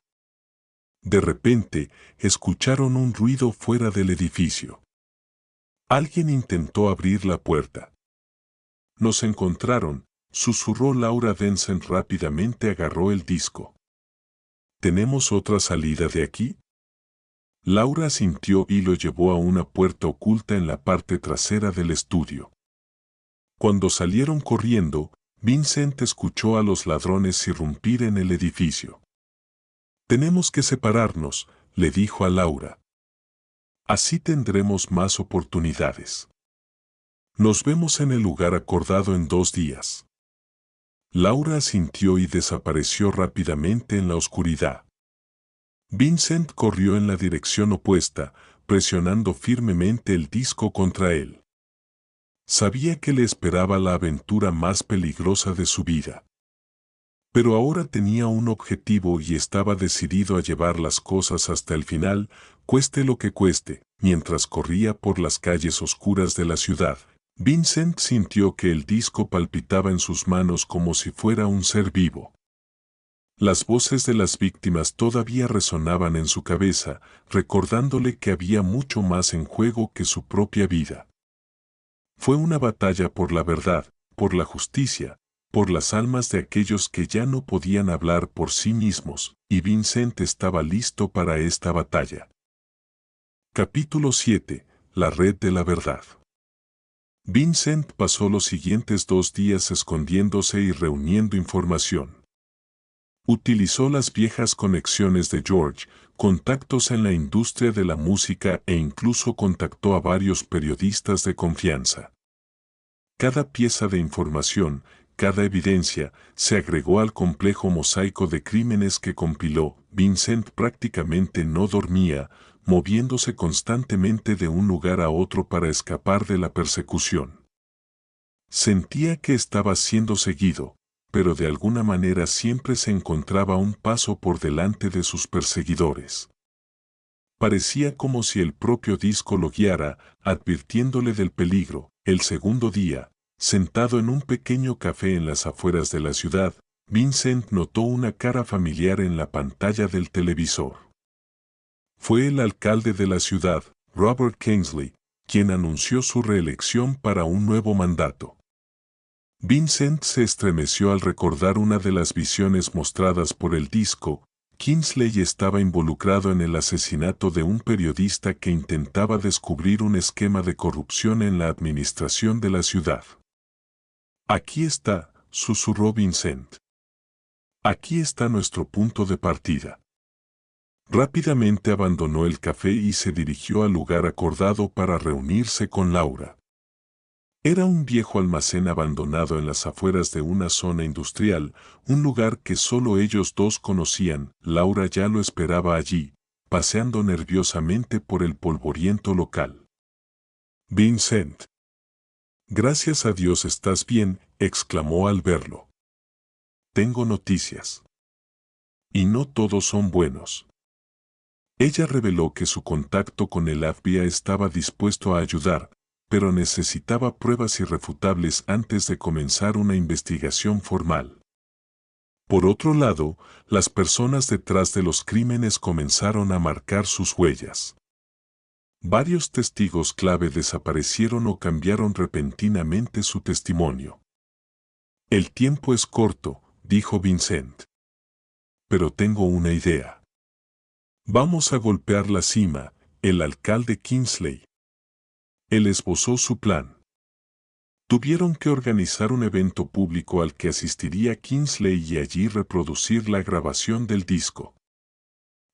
De repente, escucharon un ruido fuera del edificio. Alguien intentó abrir la puerta. Nos encontraron, susurró Laura. Vincent rápidamente agarró el disco. ¿Tenemos otra salida de aquí? Laura asintió y lo llevó a una puerta oculta en la parte trasera del estudio. Cuando salieron corriendo, Vincent escuchó a los ladrones irrumpir en el edificio. Tenemos que separarnos, le dijo a Laura. Así tendremos más oportunidades. Nos vemos en el lugar acordado en 2 días. Laura asintió y desapareció rápidamente en la oscuridad. Vincent corrió en la dirección opuesta, presionando firmemente el disco contra él. Sabía que le esperaba la aventura más peligrosa de su vida. Pero ahora tenía un objetivo y estaba decidido a llevar las cosas hasta el final, cueste lo que cueste. Mientras corría por las calles oscuras de la ciudad, Vincent sintió que el disco palpitaba en sus manos como si fuera un ser vivo. Las voces de las víctimas todavía resonaban en su cabeza, recordándole que había mucho más en juego que su propia vida. Fue una batalla por la verdad, por la justicia, por las almas de aquellos que ya no podían hablar por sí mismos, y Vincent estaba listo para esta batalla. Capítulo 7. La red de la verdad. Vincent pasó los siguientes 2 días escondiéndose y reuniendo información. Utilizó las viejas conexiones de George, contactos en la industria de la música e incluso contactó a varios periodistas de confianza. Cada pieza de información, cada evidencia, se agregó al complejo mosaico de crímenes que compiló. Vincent prácticamente no dormía, moviéndose constantemente de un lugar a otro para escapar de la persecución. Sentía que estaba siendo seguido, pero de alguna manera siempre se encontraba un paso por delante de sus perseguidores. Parecía como si el propio disco lo guiara, advirtiéndole del peligro. El segundo día, sentado en un pequeño café en las afueras de la ciudad, Vincent notó una cara familiar en la pantalla del televisor. Fue el alcalde de la ciudad, Robert Kingsley, quien anunció su reelección para un nuevo mandato. Vincent se estremeció al recordar una de las visiones mostradas por el disco. Kingsley estaba involucrado en el asesinato de un periodista que intentaba descubrir un esquema de corrupción en la administración de la ciudad. Aquí está, susurró Vincent. Aquí está nuestro punto de partida. Rápidamente abandonó el café y se dirigió al lugar acordado para reunirse con Laura. Era un viejo almacén abandonado en las afueras de una zona industrial, un lugar que solo ellos dos conocían. Laura ya lo esperaba allí, paseando nerviosamente por el polvoriento local. Vincent. Gracias a Dios estás bien, exclamó al verlo. Tengo noticias. Y no todos son buenos. Ella reveló que su contacto con el FBI estaba dispuesto a ayudar, pero necesitaba pruebas irrefutables antes de comenzar una investigación formal. Por otro lado, las personas detrás de los crímenes comenzaron a marcar sus huellas. Varios testigos clave desaparecieron o cambiaron repentinamente su testimonio. El tiempo es corto, dijo Vincent. Pero tengo una idea. Vamos a golpear la cima, el alcalde Kingsley. Él esbozó su plan. Tuvieron que organizar un evento público al que asistiría Kingsley y allí reproducir la grabación del disco.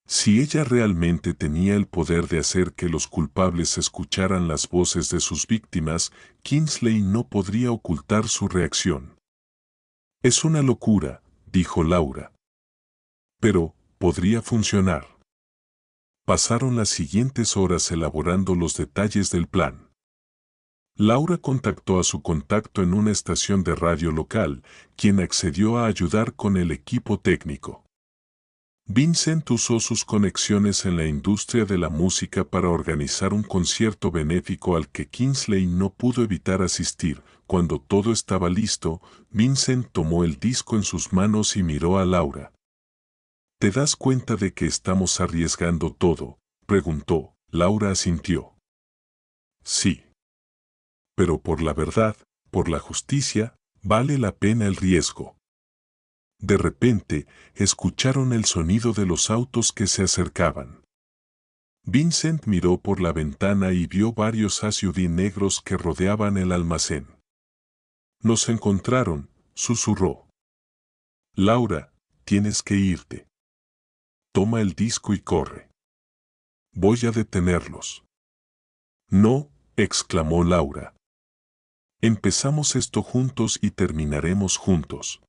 Si ella realmente tenía el poder de hacer que los culpables escucharan las voces de sus víctimas, Kingsley no podría ocultar su reacción. Es una locura, dijo Laura. Pero, podría funcionar. Pasaron las siguientes horas elaborando los detalles del plan. Laura contactó a su contacto en una estación de radio local, quien accedió a ayudar con el equipo técnico. Vincent usó sus conexiones en la industria de la música para organizar un concierto benéfico al que Kingsley no pudo evitar asistir. Cuando todo estaba listo, Vincent tomó el disco en sus manos y miró a Laura. ¿Te das cuenta de que estamos arriesgando todo?, preguntó. Laura asintió. Sí. Pero por la verdad, por la justicia, vale la pena el riesgo. De repente, escucharon el sonido de los autos que se acercaban. Vincent miró por la ventana y vio varios SUV negros que rodeaban el almacén. Nos encontraron, susurró. Laura, tienes que irte. Toma el disco y corre. Voy a detenerlos. No, exclamó Laura. Empezamos esto juntos y terminaremos juntos.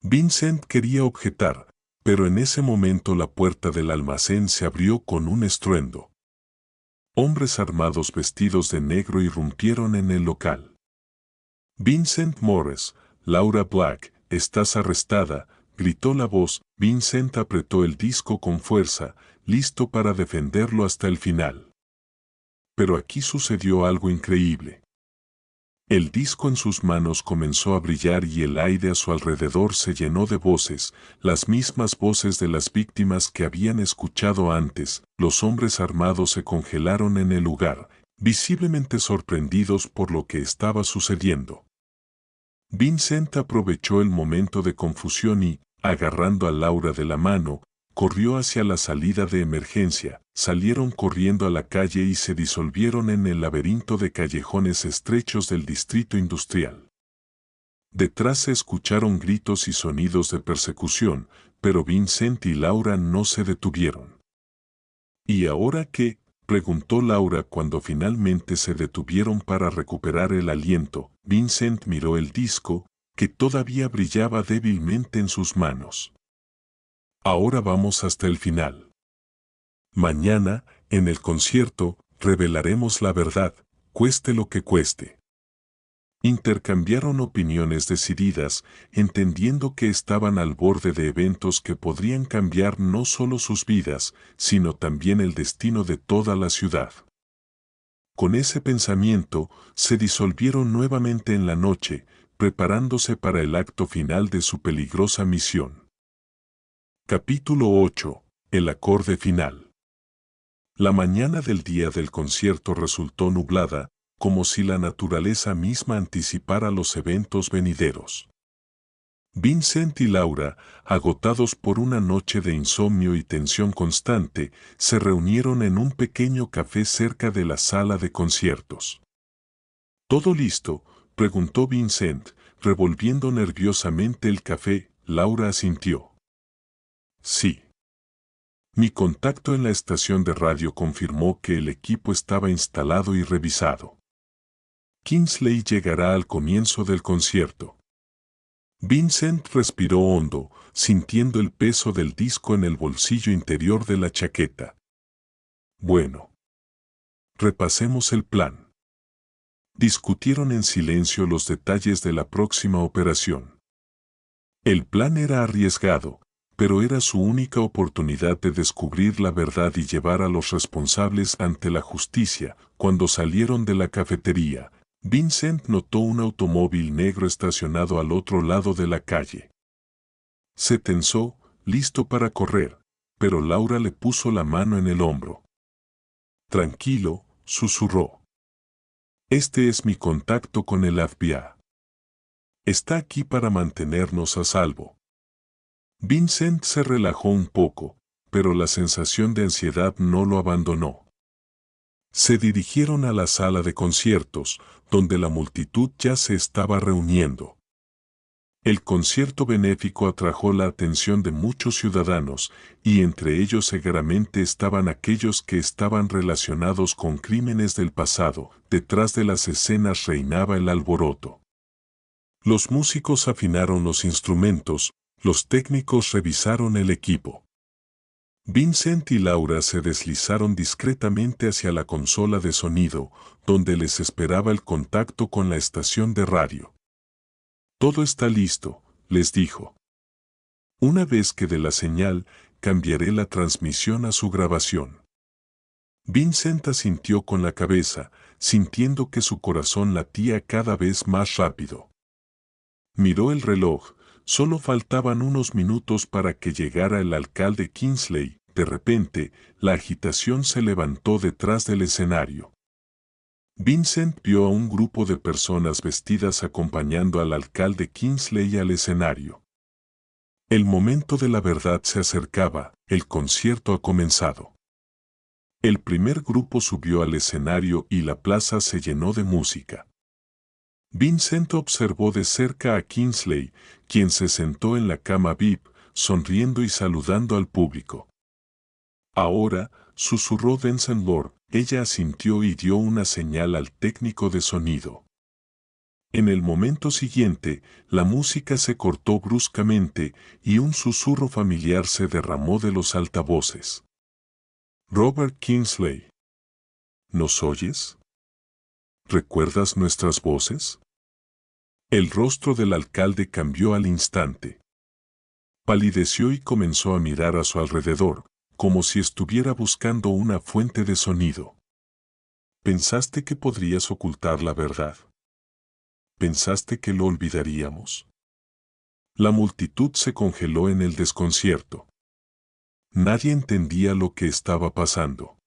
Vincent quería objetar, pero en ese momento la puerta del almacén se abrió con un estruendo. Hombres armados vestidos de negro irrumpieron en el local. Vincent Morris, Laura Black, estás arrestada, gritó la voz. Vincent apretó el disco con fuerza, listo para defenderlo hasta el final. Pero aquí sucedió algo increíble. El disco en sus manos comenzó a brillar y el aire a su alrededor se llenó de voces, las mismas voces de las víctimas que habían escuchado antes. Los hombres armados se congelaron en el lugar, visiblemente sorprendidos por lo que estaba sucediendo. Vincent aprovechó el momento de confusión y, agarrando a Laura de la mano, corrió hacia la salida de emergencia. Salieron corriendo a la calle y se disolvieron en el laberinto de callejones estrechos del distrito industrial. Detrás se escucharon gritos y sonidos de persecución, pero Vincent y Laura no se detuvieron. ¿Y ahora qué?, preguntó Laura cuando finalmente se detuvieron para recuperar el aliento. Vincent miró el disco, que todavía brillaba débilmente en sus manos. Ahora vamos hasta el final. Mañana, en el concierto, revelaremos la verdad, cueste lo que cueste. Intercambiaron opiniones decididas, entendiendo que estaban al borde de eventos que podrían cambiar no solo sus vidas, sino también el destino de toda la ciudad. Con ese pensamiento, se disolvieron nuevamente en la noche, preparándose para el acto final de su peligrosa misión. Capítulo 8. El acorde final. La mañana del día del concierto resultó nublada, como si la naturaleza misma anticipara los eventos venideros. Vincent y Laura, agotados por una noche de insomnio y tensión constante, se reunieron en un pequeño café cerca de la sala de conciertos. ¿Todo listo?, preguntó Vincent, revolviendo nerviosamente el café. Laura asintió. Sí. Mi contacto en la estación de radio confirmó que el equipo estaba instalado y revisado. Kingsley llegará al comienzo del concierto. Vincent respiró hondo, sintiendo el peso del disco en el bolsillo interior de la chaqueta. Bueno. Repasemos el plan. Discutieron en silencio los detalles de la próxima operación. El plan era arriesgado, pero era su única oportunidad de descubrir la verdad y llevar a los responsables ante la justicia. Cuando salieron de la cafetería, Vincent notó un automóvil negro estacionado al otro lado de la calle. Se tensó, listo para correr, pero Laura le puso la mano en el hombro. Tranquilo, susurró. Este es mi contacto con el FBI. Está aquí para mantenernos a salvo. Vincent se relajó un poco, pero la sensación de ansiedad no lo abandonó. Se dirigieron a la sala de conciertos, donde la multitud ya se estaba reuniendo. El concierto benéfico atrajo la atención de muchos ciudadanos, y entre ellos seguramente estaban aquellos que estaban relacionados con crímenes del pasado. Detrás de las escenas reinaba el alboroto. Los músicos afinaron los instrumentos, los técnicos revisaron el equipo. Vincent y Laura se deslizaron discretamente hacia la consola de sonido, donde les esperaba el contacto con la estación de radio. Todo está listo, les dijo. Una vez que dé la señal, cambiaré la transmisión a su grabación. Vincent asintió con la cabeza, sintiendo que su corazón latía cada vez más rápido. Miró el reloj, solo faltaban unos minutos para que llegara el alcalde Kingsley. De repente, la agitación se levantó detrás del escenario. Vincent vio a un grupo de personas vestidas acompañando al alcalde Kingsley al escenario. El momento de la verdad se acercaba, el concierto ha comenzado. El primer grupo subió al escenario y la plaza se llenó de música. Vincent observó de cerca a Kingsley, quien se sentó en la cama VIP, sonriendo y saludando al público. Ahora, susurró Denson Lord, ella asintió y dio una señal al técnico de sonido. En el momento siguiente, la música se cortó bruscamente y un susurro familiar se derramó de los altavoces. Robert Kingsley. ¿Nos oyes? ¿Recuerdas nuestras voces? El rostro del alcalde cambió al instante. Palideció y comenzó a mirar a su alrededor, como si estuviera buscando una fuente de sonido. ¿Pensaste que podrías ocultar la verdad? ¿Pensaste que lo olvidaríamos? La multitud se congeló en el desconcierto. Nadie entendía lo que estaba pasando.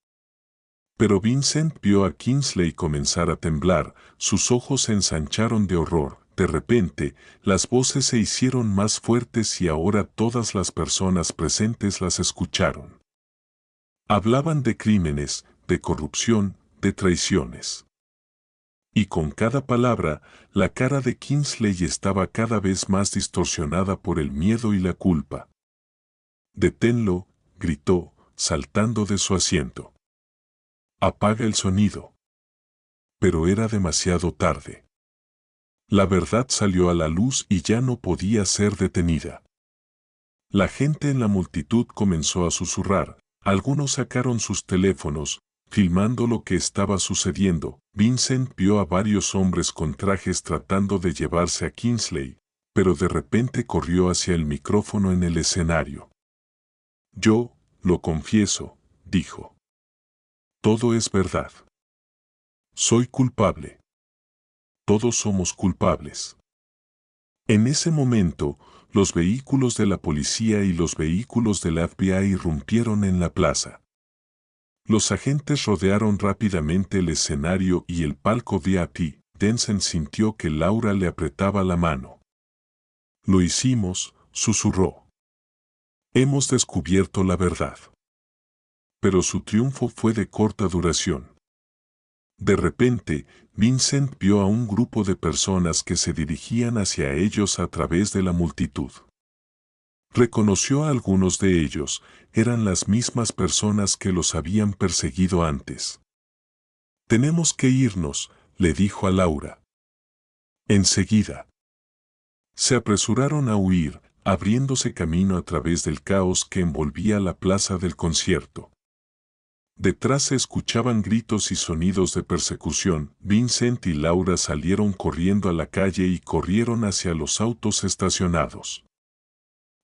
Pero Vincent vio a Kingsley comenzar a temblar, sus ojos se ensancharon de horror. De repente, las voces se hicieron más fuertes y ahora todas las personas presentes las escucharon. Hablaban de crímenes, de corrupción, de traiciones. Y con cada palabra, la cara de Kingsley estaba cada vez más distorsionada por el miedo y la culpa. «Deténlo», gritó, saltando de su asiento. «Apaga el sonido». Pero era demasiado tarde. La verdad salió a la luz y ya no podía ser detenida. La gente en la multitud comenzó a susurrar, algunos sacaron sus teléfonos, filmando lo que estaba sucediendo. Vincent vio a varios hombres con trajes tratando de llevarse a Kingsley, pero de repente corrió hacia el micrófono en el escenario. «Yo, lo confieso», dijo. «Todo es verdad. Soy culpable. Todos somos culpables». En ese momento, los vehículos de la policía y los vehículos del FBI irrumpieron en la plaza. Los agentes rodearon rápidamente el escenario y el palco VIP. Denson sintió que Laura le apretaba la mano. «Lo hicimos», susurró. «Hemos descubierto la verdad». Pero su triunfo fue de corta duración. De repente, Vincent vio a un grupo de personas que se dirigían hacia ellos a través de la multitud. Reconoció a algunos de ellos, eran las mismas personas que los habían perseguido antes. «Tenemos que irnos», le dijo a Laura. Enseguida. Se apresuraron a huir, abriéndose camino a través del caos que envolvía la plaza del concierto. Detrás se escuchaban gritos y sonidos de persecución. Vincent y Laura salieron corriendo a la calle y corrieron hacia los autos estacionados.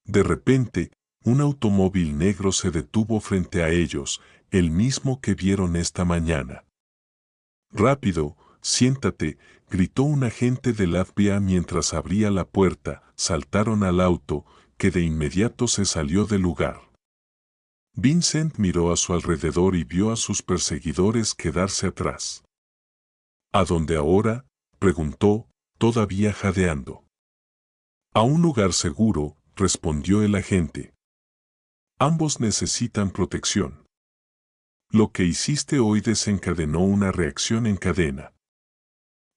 De repente, un automóvil negro se detuvo frente a ellos, el mismo que vieron esta mañana. «Rápido, siéntate», gritó un agente del FBI mientras abría la puerta. Saltaron al auto, que de inmediato se salió del lugar. Vincent miró a su alrededor y vio a sus perseguidores quedarse atrás. ¿A dónde ahora?, preguntó, todavía jadeando. A un lugar seguro, respondió el agente. Ambos necesitan protección. Lo que hiciste hoy desencadenó una reacción en cadena.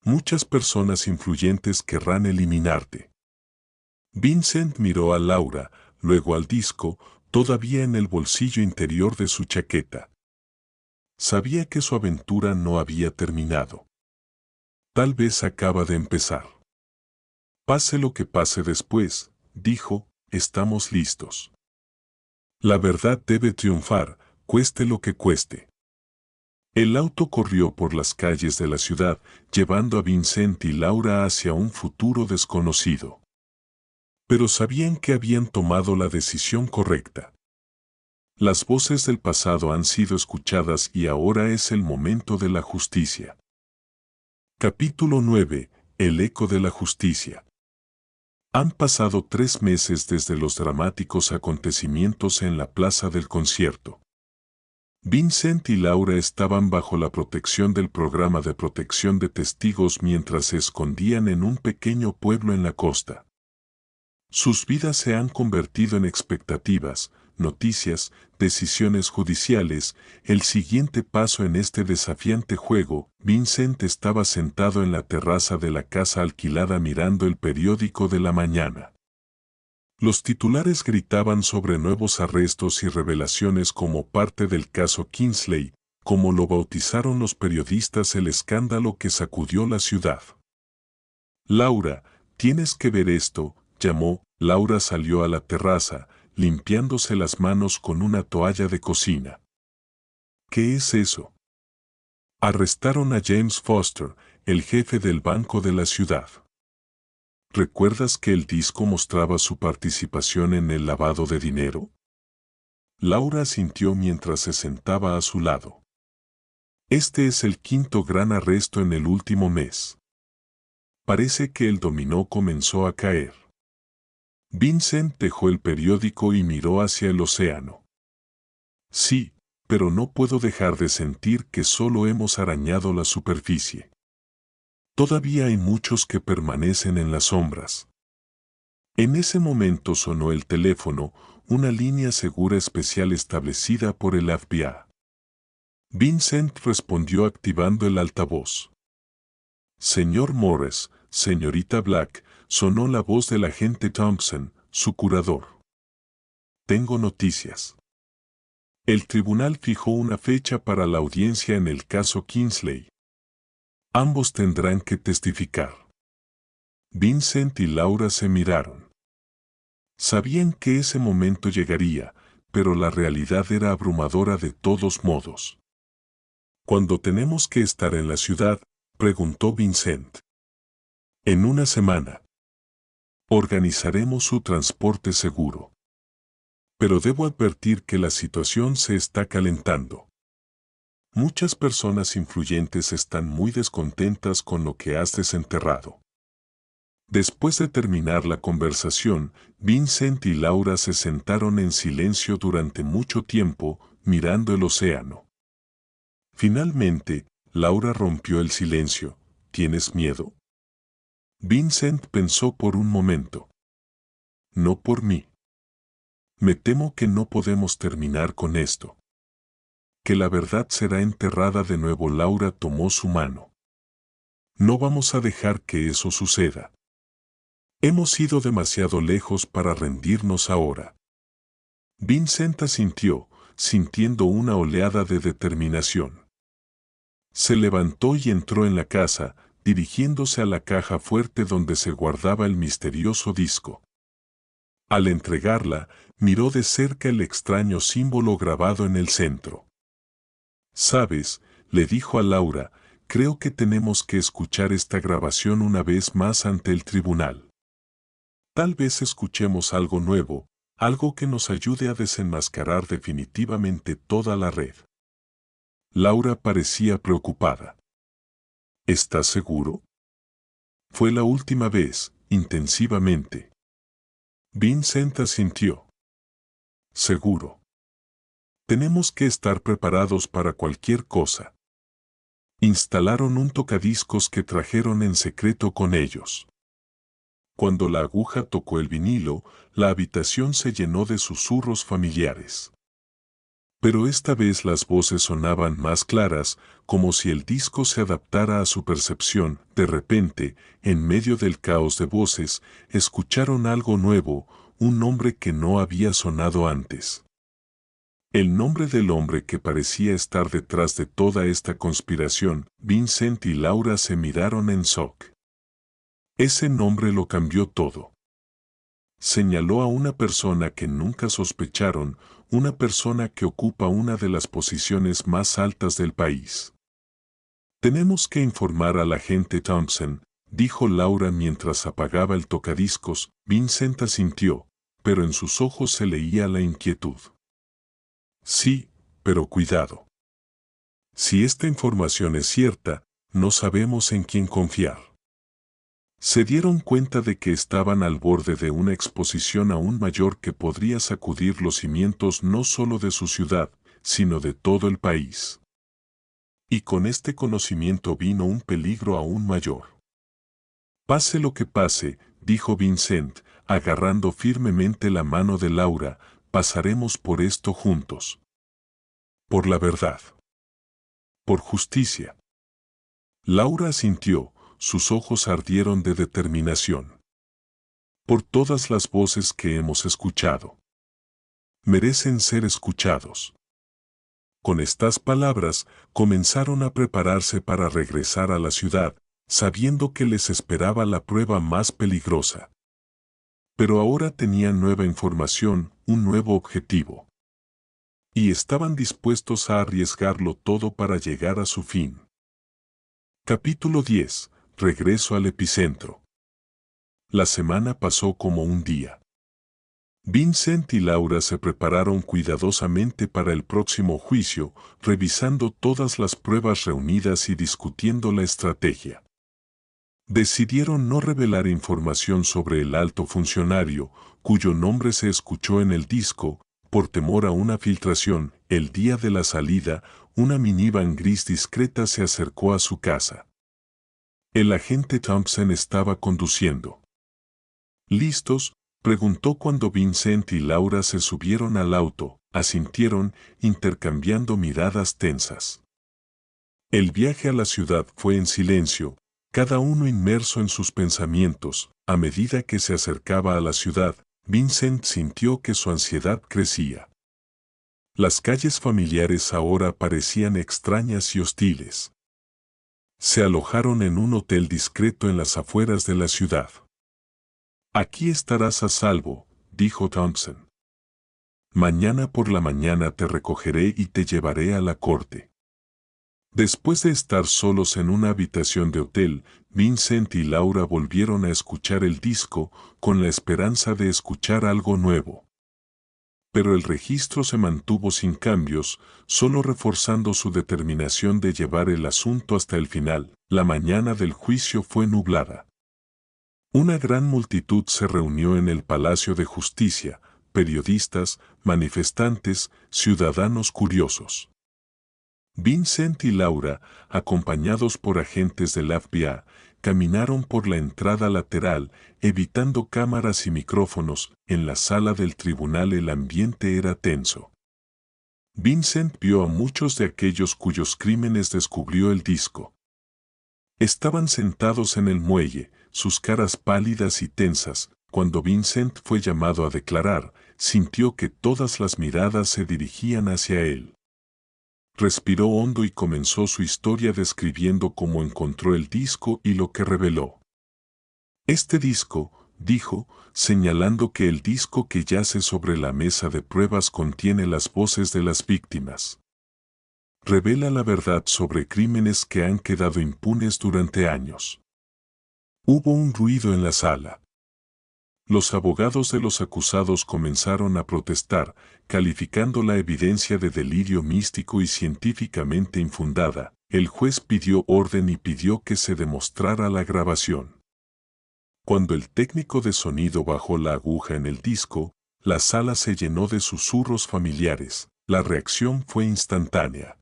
Muchas personas influyentes querrán eliminarte. Vincent miró a Laura, luego al disco, todavía en el bolsillo interior de su chaqueta. Sabía que su aventura no había terminado. Tal vez acaba de empezar. Pase lo que pase después, dijo, estamos listos. La verdad debe triunfar, cueste lo que cueste. El auto corrió por las calles de la ciudad, llevando a Vincent y Laura hacia un futuro desconocido. Pero sabían que habían tomado la decisión correcta. Las voces del pasado han sido escuchadas y ahora es el momento de la justicia. Capítulo 9. El eco de la justicia. Han pasado 3 meses desde los dramáticos acontecimientos en la plaza del concierto. Vincent y Laura estaban bajo la protección del programa de protección de testigos mientras se escondían en un pequeño pueblo en la costa. Sus vidas se han convertido en expectativas, noticias, decisiones judiciales. El siguiente paso en este desafiante juego. Vincent estaba sentado en la terraza de la casa alquilada mirando el periódico de la mañana. Los titulares gritaban sobre nuevos arrestos y revelaciones como parte del caso Kingsley, como lo bautizaron los periodistas, el escándalo que sacudió la ciudad. Laura, tienes que ver esto, llamó. Laura salió a la terraza, limpiándose las manos con una toalla de cocina. ¿Qué es eso? Arrestaron a James Foster, el jefe del banco de la ciudad. ¿Recuerdas que el disco mostraba su participación en el lavado de dinero? Laura asintió mientras se sentaba a su lado. Este es el 5º gran arresto en el último mes. Parece que el dominó comenzó a caer. Vincent dejó el periódico y miró hacia el océano. Sí, pero no puedo dejar de sentir que solo hemos arañado la superficie. Todavía hay muchos que permanecen en las sombras. En ese momento sonó el teléfono, una línea segura especial establecida por el FBI. Vincent respondió activando el altavoz. Señor Morris, señorita Black, sonó la voz del agente Thompson, su curador. Tengo noticias. El tribunal fijó una fecha para la audiencia en el caso Kingsley. Ambos tendrán que testificar. Vincent y Laura se miraron. Sabían que ese momento llegaría, pero la realidad era abrumadora de todos modos. ¿Cuándo tenemos que estar en la ciudad?, preguntó Vincent. En una semana. Organizaremos su transporte seguro. Pero debo advertir que la situación se está calentando. Muchas personas influyentes están muy descontentas con lo que has desenterrado. Después de terminar la conversación, Vincent y Laura se sentaron en silencio durante mucho tiempo, mirando el océano. Finalmente, Laura rompió el silencio. ¿Tienes miedo? Vincent pensó por un momento. No por mí. Me temo que no podemos terminar con esto. Que la verdad será enterrada de nuevo. Laura tomó su mano. No vamos a dejar que eso suceda. Hemos ido demasiado lejos para rendirnos ahora. Vincent asintió, sintiendo una oleada de determinación. Se levantó y entró en la casa, dirigiéndose a la caja fuerte donde se guardaba el misterioso disco. Al entregarla, miró de cerca el extraño símbolo grabado en el centro. «Sabes», le dijo a Laura, «creo que tenemos que escuchar esta grabación una vez más ante el tribunal. Tal vez escuchemos algo nuevo, algo que nos ayude a desenmascarar definitivamente toda la red». Laura parecía preocupada. «¿Estás seguro?» Fue la última vez, intensivamente. Vincent asintió. Seguro. Tenemos que estar preparados para cualquier cosa. Instalaron un tocadiscos que trajeron en secreto con ellos. Cuando la aguja tocó el vinilo, la habitación se llenó de susurros familiares. Pero esta vez las voces sonaban más claras, como si el disco se adaptara a su percepción. De repente, en medio del caos de voces, escucharon algo nuevo, un nombre que no había sonado antes. El nombre del hombre que parecía estar detrás de toda esta conspiración. Vincent y Laura se miraron en shock. Ese nombre lo cambió todo. Señaló a una persona que nunca sospecharon, una persona que ocupa una de las posiciones más altas del país. Tenemos que informar al agente Thompson, dijo Laura mientras apagaba el tocadiscos. Vincent asintió, pero en sus ojos se leía la inquietud. Sí, pero cuidado. Si esta información es cierta, no sabemos en quién confiar. Se dieron cuenta de que estaban al borde de una exposición aún mayor que podría sacudir los cimientos no solo de su ciudad, sino de todo el país. Y con este conocimiento vino un peligro aún mayor. Pase lo que pase, dijo Vincent, agarrando firmemente la mano de Laura, pasaremos por esto juntos. Por la verdad. Por justicia. Laura asintió. Sus ojos ardieron de determinación. Por todas las voces que hemos escuchado. Merecen ser escuchados. Con estas palabras, comenzaron a prepararse para regresar a la ciudad, sabiendo que les esperaba la prueba más peligrosa. Pero ahora tenían nueva información, un nuevo objetivo. Y estaban dispuestos a arriesgarlo todo para llegar a su fin. Capítulo 10. Regreso al epicentro. La semana pasó como un día. Vincent y Laura se prepararon cuidadosamente para el próximo juicio, revisando todas las pruebas reunidas y discutiendo la estrategia. Decidieron no revelar información sobre el alto funcionario, cuyo nombre se escuchó en el disco, por temor a una filtración. El día de la salida, una minivan gris discreta se acercó a su casa. El agente Thompson estaba conduciendo. ¿Listos?, preguntó cuando Vincent y Laura se subieron al auto. Asintieron, intercambiando miradas tensas. El viaje a la ciudad fue en silencio, cada uno inmerso en sus pensamientos. A medida que se acercaba a la ciudad, Vincent sintió que su ansiedad crecía. Las calles familiares ahora parecían extrañas y hostiles. Se alojaron en un hotel discreto en las afueras de la ciudad. Aquí estarás a salvo, dijo Thompson. Mañana por la mañana te recogeré y te llevaré a la corte. Después de estar solos en una habitación de hotel, Vincent y Laura volvieron a escuchar el disco, con la esperanza de escuchar algo nuevo. Pero el registro se mantuvo sin cambios, solo reforzando su determinación de llevar el asunto hasta el final. La mañana del juicio fue nublada. Una gran multitud se reunió en el Palacio de Justicia, periodistas, manifestantes, ciudadanos curiosos. Vincent y Laura, acompañados por agentes del FBI, caminaron por la entrada lateral, evitando cámaras y micrófonos. En la sala del tribunal el ambiente era tenso. Vincent vio a muchos de aquellos cuyos crímenes descubrió el disco. Estaban sentados en el muelle, sus caras pálidas y tensas. Cuando Vincent fue llamado a declarar, sintió que todas las miradas se dirigían hacia él. Respiró hondo y comenzó su historia describiendo cómo encontró el disco y lo que reveló. Este disco, dijo, señalando que el disco que yace sobre la mesa de pruebas contiene las voces de las víctimas. Revela la verdad sobre crímenes que han quedado impunes durante años. Hubo un ruido en la sala. Los abogados de los acusados comenzaron a protestar, calificando la evidencia de delirio místico y científicamente infundada. El juez pidió orden y pidió que se demostrara la grabación. Cuando el técnico de sonido bajó la aguja en el disco, la sala se llenó de susurros familiares. La reacción fue instantánea.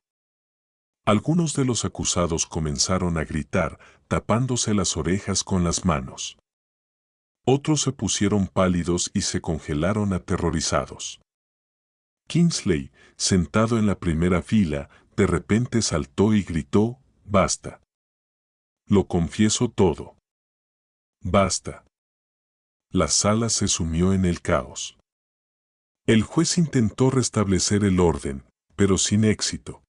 Algunos de los acusados comenzaron a gritar, tapándose las orejas con las manos. Otros se pusieron pálidos y se congelaron aterrorizados. Kingsley, sentado en la primera fila, de repente saltó y gritó, «¡Basta! Lo confieso todo. ¡Basta!». La sala se sumió en el caos. El juez intentó restablecer el orden, pero sin éxito.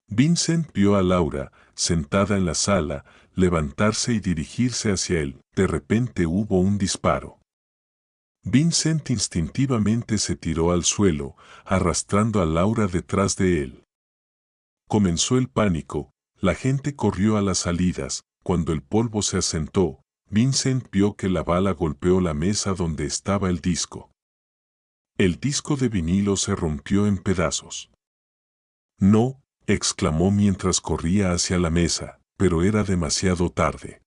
Vincent vio a Laura, sentada en la sala, levantarse y dirigirse hacia él. De repente hubo un disparo. Vincent instintivamente se tiró al suelo, arrastrando a Laura detrás de él. Comenzó el pánico, la gente corrió a las salidas. Cuando el polvo se asentó, Vincent vio que la bala golpeó la mesa donde estaba el disco. El disco de vinilo se rompió en pedazos. «No», exclamó mientras corría hacia la mesa, pero era demasiado tarde.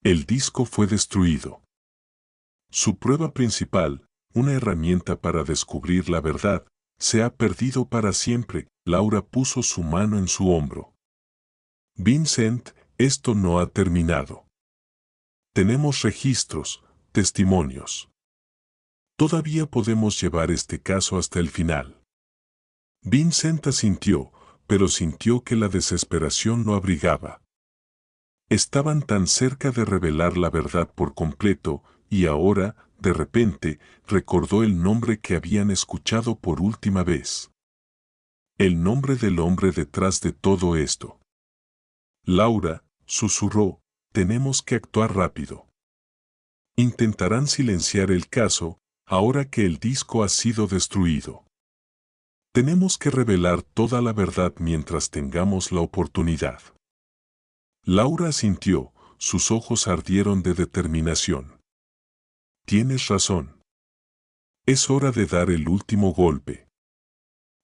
El disco fue destruido. Su prueba principal, una herramienta para descubrir la verdad, se ha perdido para siempre. Laura puso su mano en su hombro. «Vincent, esto no ha terminado. Tenemos registros, testimonios. Todavía podemos llevar este caso hasta el final». Vincent asintió, pero sintió que la desesperación lo abrigaba. Estaban tan cerca de revelar la verdad por completo, y ahora, de repente, recordó el nombre que habían escuchado por última vez. El nombre del hombre detrás de todo esto. «Laura», susurró, «tenemos que actuar rápido. Intentarán silenciar el caso, ahora que el disco ha sido destruido. Tenemos que revelar toda la verdad mientras tengamos la oportunidad». Laura asintió, sus ojos ardieron de determinación. «Tienes razón. Es hora de dar el último golpe».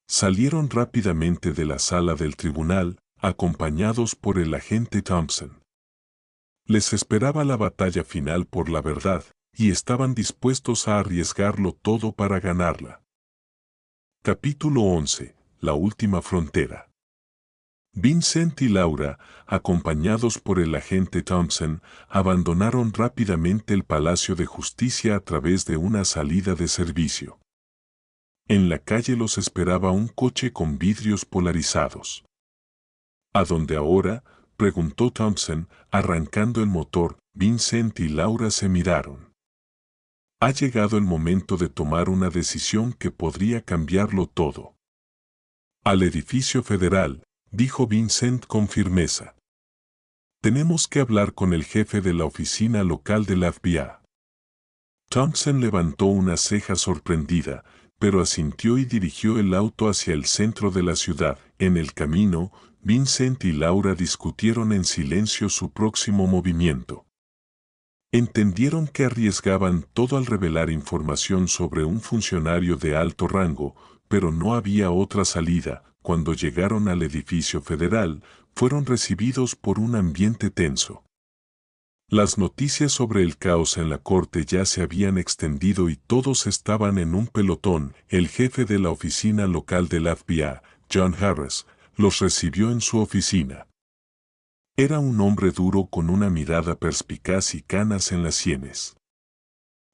Salieron rápidamente de la sala del tribunal, acompañados por el agente Thompson. Les esperaba la batalla final por la verdad, y estaban dispuestos a arriesgarlo todo para ganarla. Capítulo 11. La última frontera. Vincent y Laura, acompañados por el agente Thompson, abandonaron rápidamente el Palacio de Justicia a través de una salida de servicio. En la calle los esperaba un coche con vidrios polarizados. «¿A dónde ahora?», preguntó Thompson, arrancando el motor. Vincent y Laura se miraron. «Ha llegado el momento de tomar una decisión que podría cambiarlo todo». «Al edificio federal», dijo Vincent con firmeza. «Tenemos que hablar con el jefe de la oficina local de la FBI». Thompson levantó una ceja sorprendida, pero asintió y dirigió el auto hacia el centro de la ciudad. En el camino, Vincent y Laura discutieron en silencio su próximo movimiento. Entendieron que arriesgaban todo al revelar información sobre un funcionario de alto rango, pero no había otra salida. Cuando llegaron al edificio federal, fueron recibidos por un ambiente tenso. Las noticias sobre el caos en la corte ya se habían extendido y todos estaban en un pelotón. El jefe de la oficina local del FBI, John Harris, los recibió en su oficina. Era un hombre duro con una mirada perspicaz y canas en las sienes.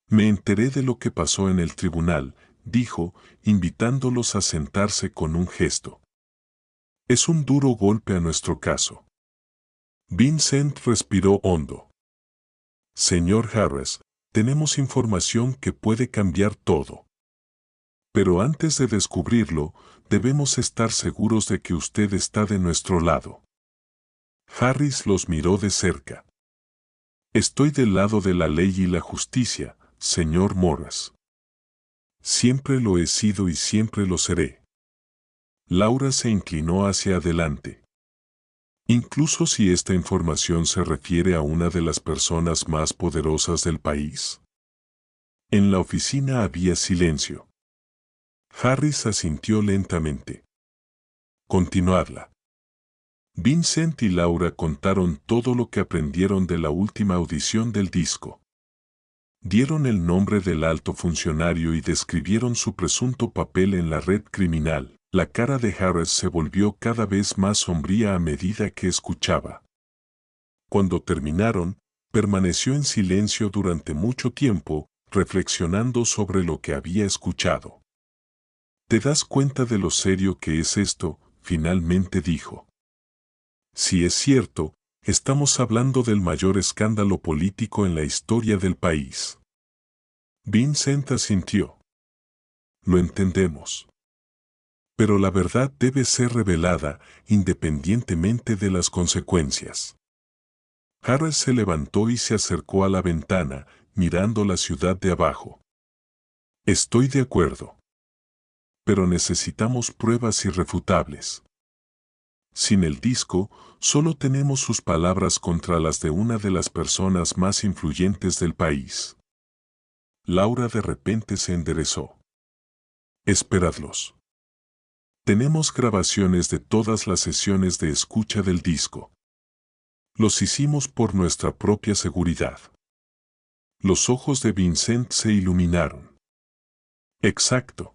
«Me enteré de lo que pasó en el tribunal», dijo, invitándolos a sentarse con un gesto. «Es un duro golpe a nuestro caso». Vincent respiró hondo. «Señor Harris, tenemos información que puede cambiar todo. Pero antes de descubrirlo, debemos estar seguros de que usted está de nuestro lado». Harris los miró de cerca. «Estoy del lado de la ley y la justicia, señor Morris. Siempre lo he sido y siempre lo seré». Laura se inclinó hacia adelante. «Incluso si esta información se refiere a una de las personas más poderosas del país». En la oficina había silencio. Harris asintió lentamente. «Continuadla». Vincent y Laura contaron todo lo que aprendieron de la última audición del disco. Dieron el nombre del alto funcionario y describieron su presunto papel en la red criminal. La cara de Harris se volvió cada vez más sombría a medida que escuchaba. Cuando terminaron, permaneció en silencio durante mucho tiempo, reflexionando sobre lo que había escuchado. ¿Te das cuenta de lo serio que es esto?, finalmente dijo. Si es cierto, estamos hablando del mayor escándalo político en la historia del país. Vincent asintió. Lo entendemos. Pero la verdad debe ser revelada, independientemente de las consecuencias. Harris se levantó y se acercó a la ventana, mirando la ciudad de abajo. Estoy de acuerdo. Pero necesitamos pruebas irrefutables. Sin el disco, solo tenemos sus palabras contra las de una de las personas más influyentes del país. Laura de repente se enderezó. Esperadlos. Tenemos grabaciones de todas las sesiones de escucha del disco. Los hicimos por nuestra propia seguridad. Los ojos de Vincent se iluminaron. Exacto.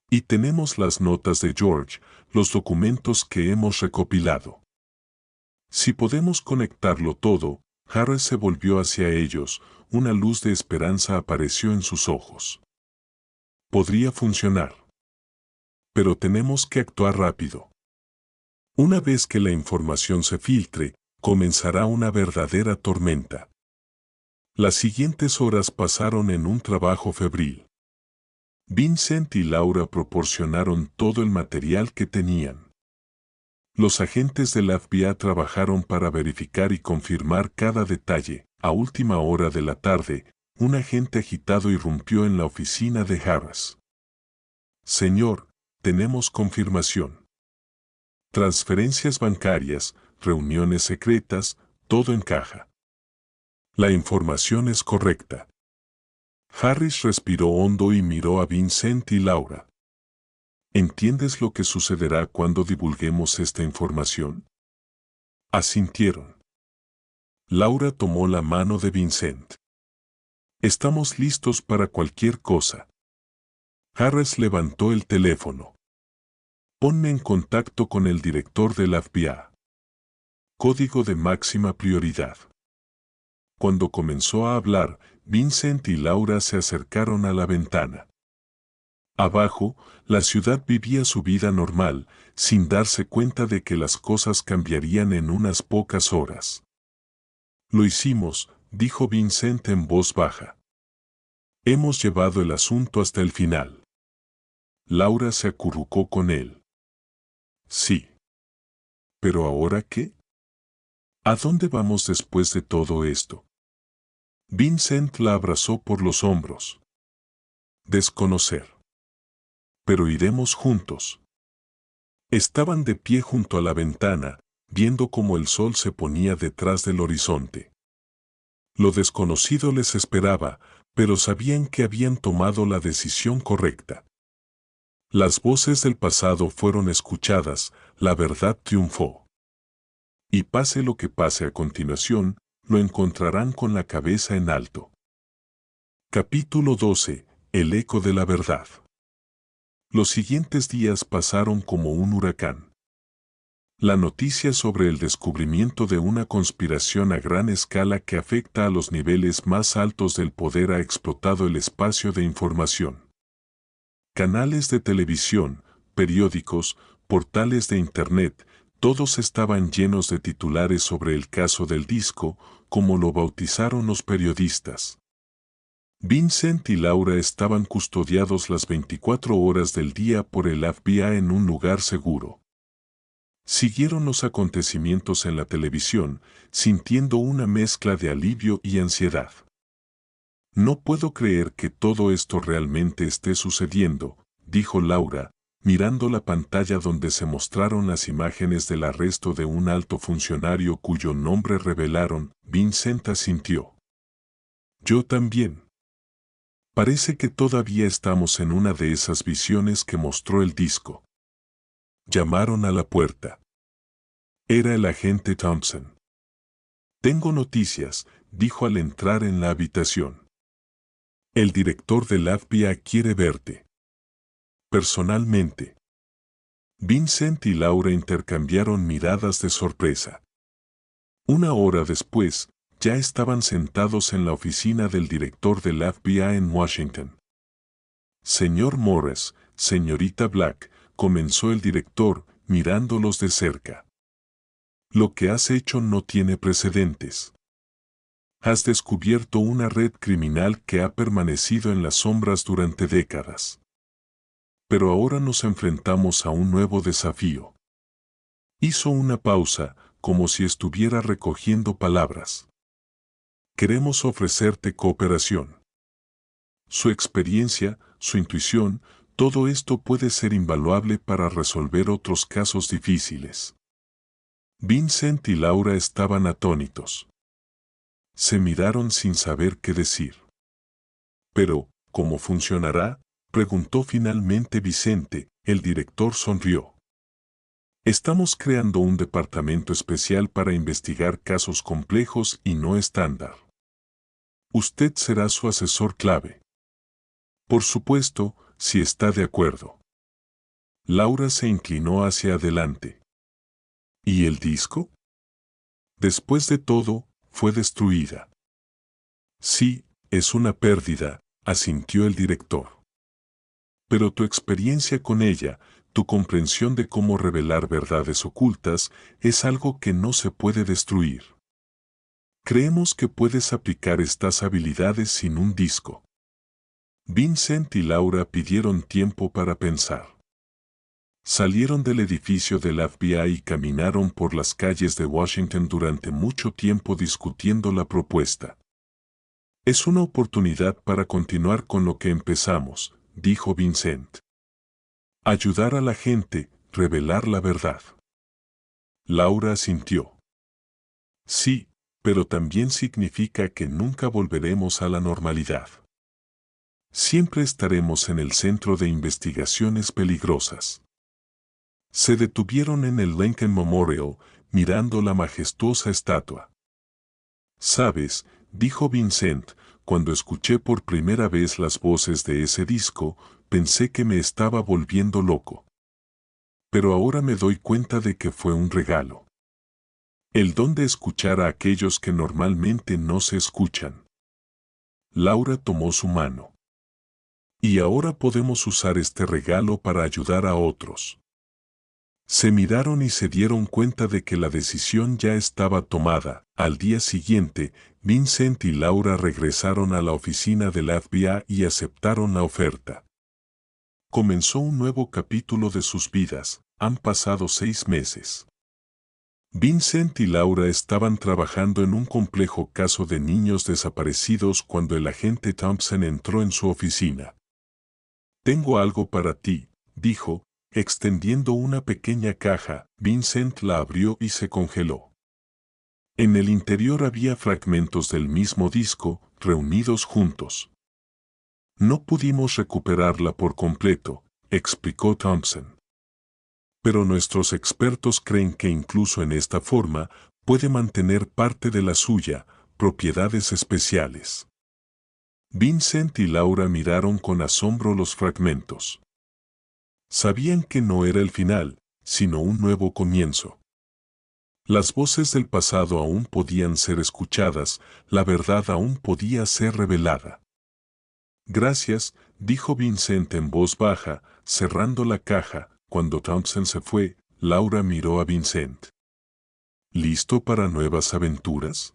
Y tenemos las notas de George, los documentos que hemos recopilado. Si podemos conectarlo todo, Harris se volvió hacia ellos, una luz de esperanza apareció en sus ojos. Podría funcionar. Pero tenemos que actuar rápido. Una vez que la información se filtre, comenzará una verdadera tormenta. Las siguientes horas pasaron en un trabajo febril. Vincent y Laura proporcionaron todo el material que tenían. Los agentes del FBI trabajaron para verificar y confirmar cada detalle. A última hora de la tarde, un agente agitado irrumpió en la oficina de Harris. Señor, tenemos confirmación. Transferencias bancarias, reuniones secretas, todo encaja. La información es correcta. Harris respiró hondo y miró a Vincent y Laura. ¿Entiendes lo que sucederá cuando divulguemos esta información? Asintieron. Laura tomó la mano de Vincent. Estamos listos para cualquier cosa. Harris levantó el teléfono. Ponme en contacto con el director del FBI. Código de máxima prioridad. Cuando comenzó a hablar, Vincent y Laura se acercaron a la ventana. Abajo, la ciudad vivía su vida normal, sin darse cuenta de que las cosas cambiarían en unas pocas horas. Lo hicimos, dijo Vincent en voz baja. Hemos llevado el asunto hasta el final. Laura se acurrucó con él. Sí. ¿Pero ahora qué? ¿A dónde vamos después de todo esto? Vincent la abrazó por los hombros. Desconocer. Pero iremos juntos. Estaban de pie junto a la ventana, viendo cómo el sol se ponía detrás del horizonte. Lo desconocido les esperaba, pero sabían que habían tomado la decisión correcta. Las voces del pasado fueron escuchadas, la verdad triunfó. Y pase lo que pase a continuación, lo encontrarán con la cabeza en alto. Capítulo 12. El eco de la verdad. Los siguientes días pasaron como un huracán. La noticia sobre el descubrimiento de una conspiración a gran escala que afecta a los niveles más altos del poder ha explotado el espacio de información. Canales de televisión, periódicos, portales de Internet, todos estaban llenos de titulares sobre el caso del disco, como lo bautizaron los periodistas. Vincent y Laura estaban custodiados las 24 horas del día por el FBI en un lugar seguro. Siguieron los acontecimientos en la televisión, sintiendo una mezcla de alivio y ansiedad. No puedo creer que todo esto realmente esté sucediendo, dijo Laura, mirando la pantalla donde se mostraron las imágenes del arresto de un alto funcionario cuyo nombre revelaron. Vincent asintió. Yo también. Parece que todavía estamos en una de esas visiones que mostró el disco. Llamaron a la puerta. Era el agente Thompson. Tengo noticias, dijo al entrar en la habitación. El director del FBI quiere verte. Personalmente. Vincent y Laura intercambiaron miradas de sorpresa. Una hora después, ya estaban sentados en la oficina del director del FBI en Washington. Señor Morris, señorita Black, comenzó el director, mirándolos de cerca. Lo que has hecho no tiene precedentes. Has descubierto una red criminal que ha permanecido en las sombras durante décadas. Pero ahora nos enfrentamos a un nuevo desafío. Hizo una pausa, como si estuviera recogiendo palabras. Queremos ofrecerte cooperación. Su experiencia, su intuición, todo esto puede ser invaluable para resolver otros casos difíciles. Vincent y Laura estaban atónitos. Se miraron sin saber qué decir. Pero, ¿cómo funcionará?, preguntó finalmente Vicente. El director sonrió. Estamos creando un departamento especial para investigar casos complejos y no estándar. Usted será su asesor clave. Por supuesto, si está de acuerdo. Laura se inclinó hacia adelante. ¿Y el disco? Después de todo, fue destruida. Sí, es una pérdida, asintió el director. Pero tu experiencia con ella, tu comprensión de cómo revelar verdades ocultas, es algo que no se puede destruir. Creemos que puedes aplicar estas habilidades sin un disco. Vincent y Laura pidieron tiempo para pensar. Salieron del edificio del FBI y caminaron por las calles de Washington durante mucho tiempo discutiendo la propuesta. Es una oportunidad para continuar con lo que empezamos, dijo Vincent. Ayudar a la gente, revelar la verdad. Laura asintió. Sí, pero también significa que nunca volveremos a la normalidad. Siempre estaremos en el centro de investigaciones peligrosas. Se detuvieron en el Lincoln Memorial, mirando la majestuosa estatua. Sabes, dijo Vincent, cuando escuché por primera vez las voces de ese disco, pensé que me estaba volviendo loco. Pero ahora me doy cuenta de que fue un regalo. El don de escuchar a aquellos que normalmente no se escuchan. Laura tomó su mano. Y ahora podemos usar este regalo para ayudar a otros. Se miraron y se dieron cuenta de que la decisión ya estaba tomada. Al día siguiente, Vincent y Laura regresaron a la oficina del FBI y aceptaron la oferta. Comenzó un nuevo capítulo de sus vidas. Han pasado 6 meses. Vincent y Laura estaban trabajando en un complejo caso de niños desaparecidos cuando el agente Thompson entró en su oficina. Tengo algo para ti, dijo, extendiendo una pequeña caja. Vincent la abrió y se congeló. En el interior había fragmentos del mismo disco, reunidos juntos. No pudimos recuperarla por completo, explicó Thompson. Pero nuestros expertos creen que incluso en esta forma, puede mantener parte de la suya, propiedades especiales. Vincent y Laura miraron con asombro los fragmentos. Sabían que no era el final, sino un nuevo comienzo. Las voces del pasado aún podían ser escuchadas, la verdad aún podía ser revelada. Gracias, dijo Vincent en voz baja, cerrando la caja. Cuando Thompson se fue, Laura miró a Vincent. ¿Listo para nuevas aventuras?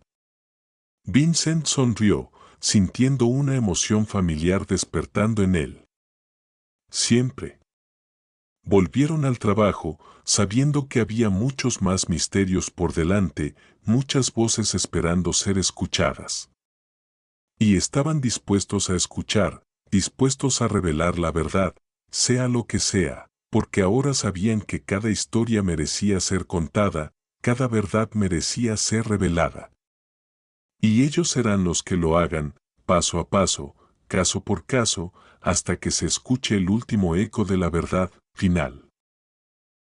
Vincent sonrió, sintiendo una emoción familiar despertando en él. Siempre. Volvieron al trabajo, sabiendo que había muchos más misterios por delante, muchas voces esperando ser escuchadas. Y estaban dispuestos a escuchar, dispuestos a revelar la verdad, sea lo que sea, porque ahora sabían que cada historia merecía ser contada, cada verdad merecía ser revelada. Y ellos serán los que lo hagan, paso a paso, caso por caso, hasta que se escuche el último eco de la verdad final.